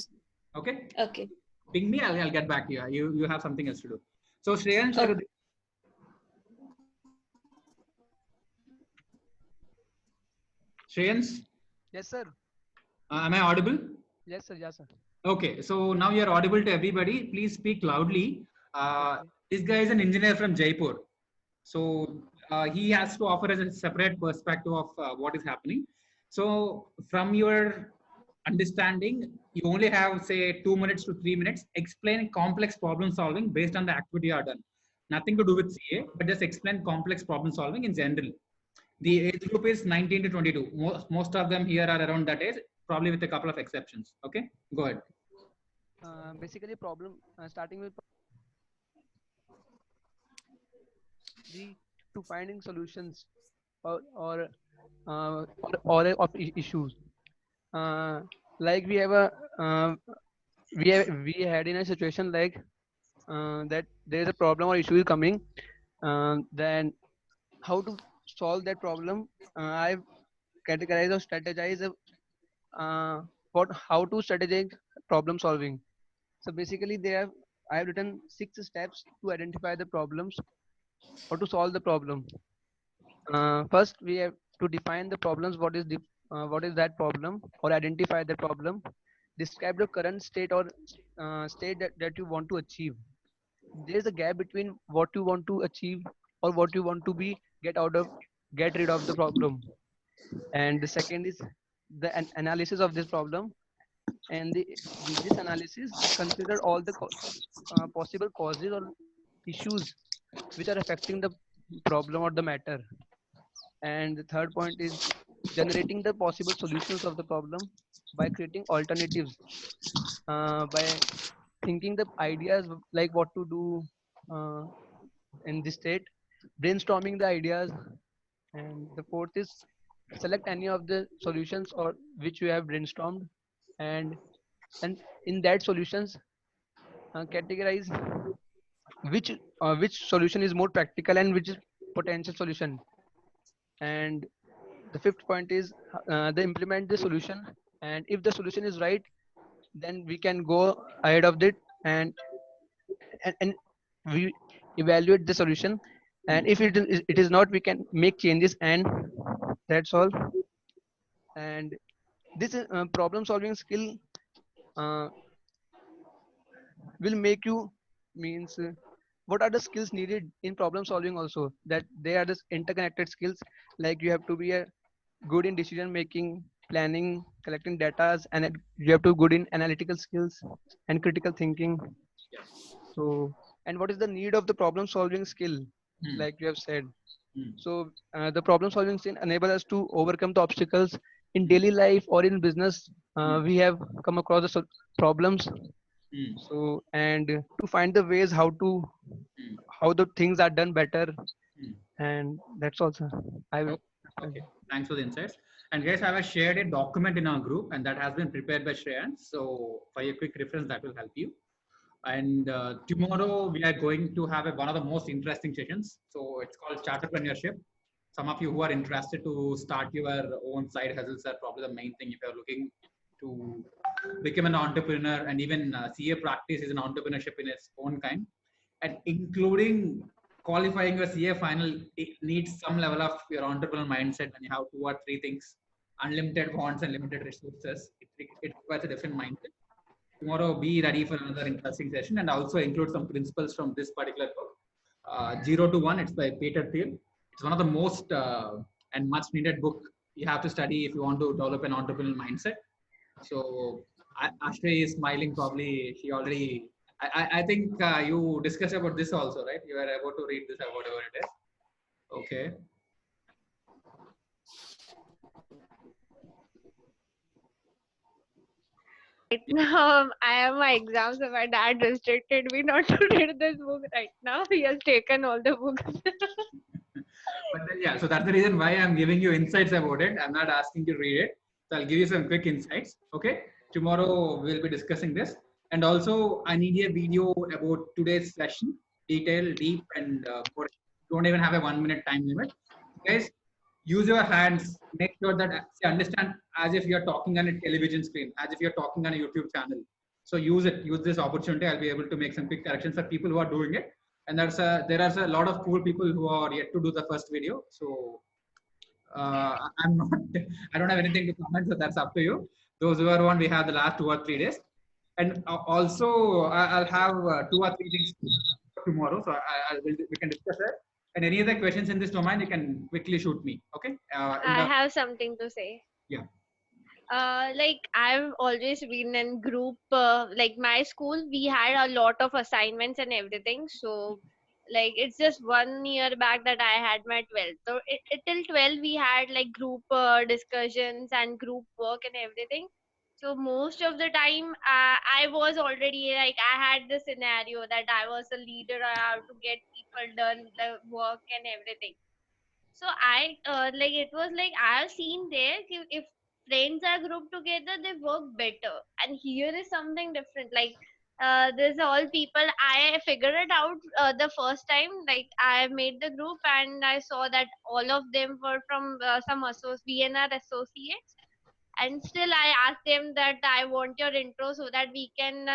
Okay. Okay. ping me. I'll get back to you. You have something else to do. So Shreyans, Shreyans? Yes, sir. Am I audible? Yes, sir. Yes, sir. Okay, so now you're audible to everybody. Please speak loudly. This guy is an engineer from Jaipur. So he has to offer us a separate perspective of what is happening. So from your understanding, you only have say 2 minutes to 3 minutes. Explain complex problem solving based on the activity you are done. Nothing to do with CA, but just explain complex problem solving in general. The age group is 19 to 22. Most of them here are around that age, probably with a couple of exceptions. Okay, go ahead. Basically, problem starting with to finding solutions or of issues. Like we have a we had in a situation like that there is a problem or issue is coming. Then how to solve that problem? I've categorized or strategize how to strategize problem solving. So basically, I have written 6 steps to identify the problems or to solve the problem. First, we have to define the problems. What is that problem, or identify the problem. Describe the current state or state that you want to achieve. There is a gap between what you want to achieve or what you want to get rid of the problem. And the second is the analysis of this problem. And this analysis consider all the possible causes or issues which are affecting the problem or the matter. And the third point is generating the possible solutions of the problem by creating alternatives, by thinking the ideas like what to do in this state, brainstorming the ideas. And the fourth is select any of the solutions or which you have brainstormed, and in that solutions categorize which solution is more practical and which is potential solution. And the fifth point is they implement the solution, and if the solution is right, then we can go ahead of it and we evaluate the solution. And if it is not, we can make changes, and that's all. And this problem solving skill will make you means what are the skills needed in problem solving also, that they are just interconnected skills. Like you have to be good in decision making, planning, collecting data, and you have to be good in analytical skills and critical thinking. So, and what is the need of the problem solving skill, like you have said. So the problem solving skill enable us to overcome the obstacles in daily life or in business. We have come across the problems. So, and to find the ways how the things are done better. And that's also okay. Thanks for the insights. And guys, I have shared a document in our group, and that has been prepared by Shreyans. So for a quick reference, that will help you. And tomorrow we are going to have one of the most interesting sessions. So it's called Charterpreneurship. Some of you who are interested to start your own side hustles are probably the main thing if you're looking to become an entrepreneur. And even CA practice is an entrepreneurship in its own kind. And including qualifying your CA final, it needs some level of your entrepreneurial mindset, and you have 2 or 3 things: unlimited funds and limited resources. It requires a different mindset. Tomorrow, be ready for another interesting session, and also include some principles from this particular book, 0 to 1. It's by Peter Thiel. It's one of the most and much needed book you have to study if you want to develop an entrepreneurial mindset. So Ashley is smiling. Probably she already. I think you discussed about this also, right? You are about to read this or whatever it is. Okay. Right now, I have my exams, so my dad restricted me not to read this book right now. He has taken all the books. But then, yeah, so that's the reason why I'm giving you insights about it. I'm not asking you to read it. So I'll give you some quick insights. Okay. Tomorrow we'll be discussing this. And also, I need a video about today's session, detail, deep, and don't even have a 1 minute time limit. Guys, use your hands. Make sure that you understand as if you're talking on a television screen, as if you're talking on a YouTube channel. So use this opportunity. I'll be able to make some quick corrections for people who are doing it. And there are a lot of cool people who are yet to do the first video. So I'm not, I don't have anything to comment. So that's up to you. Those who are on, we have the last 2 or 3 days. And also I'll have 2 or 3 things tomorrow. So we can discuss it. And any other questions in this domain, you can quickly shoot me. Okay. I have something to say. Yeah. Like I've always been in group, like my school, we had a lot of assignments and everything. So like it's just 1 year back that I had my 12th. So till 12 we had like group discussions and group work and everything. So most of the time I was already like, I had the scenario that I was a leader. I have to get people done the work and everything. So I like, it was like I have seen there, if friends are grouped together, they work better. And here is something different. Like there's all people. I figured it out the first time. Like I made the group and I saw that all of them were from some VNR associates. And still I asked them that I want your intro so that we can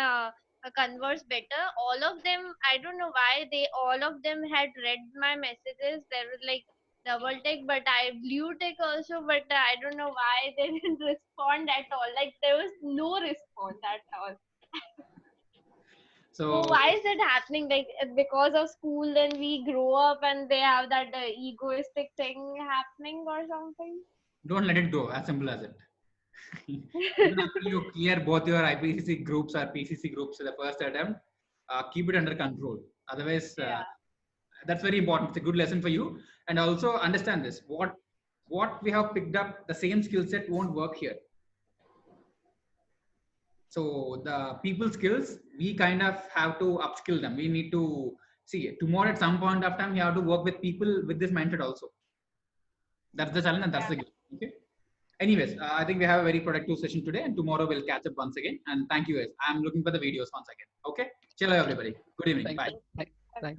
converse better. All of them, I don't know why, all of them had read my messages. They were like double tick, but I blue tick also, but I don't know why they didn't respond at all. Like there was no response at all. So why is that happening? Like because of school, then we grow up and they have that egoistic thing happening or something? Don't let it go. As simple as it. Even after you clear both your IPCC groups or PCC groups in the first attempt, keep it under control. Otherwise, that's very important. It's a good lesson for you. And also understand this. What we have picked up, the same skill set won't work here. So the people skills, we kind of have to upskill them. We need to see tomorrow at some point of time, we have to work with people with this mindset also. That's the challenge and that's the game. Okay. Anyways, I think we have a very productive session today, and tomorrow we'll catch up once again. And thank you guys. I'm looking for the videos once again. Okay. Chalo everybody. Good evening. Bye. Bye.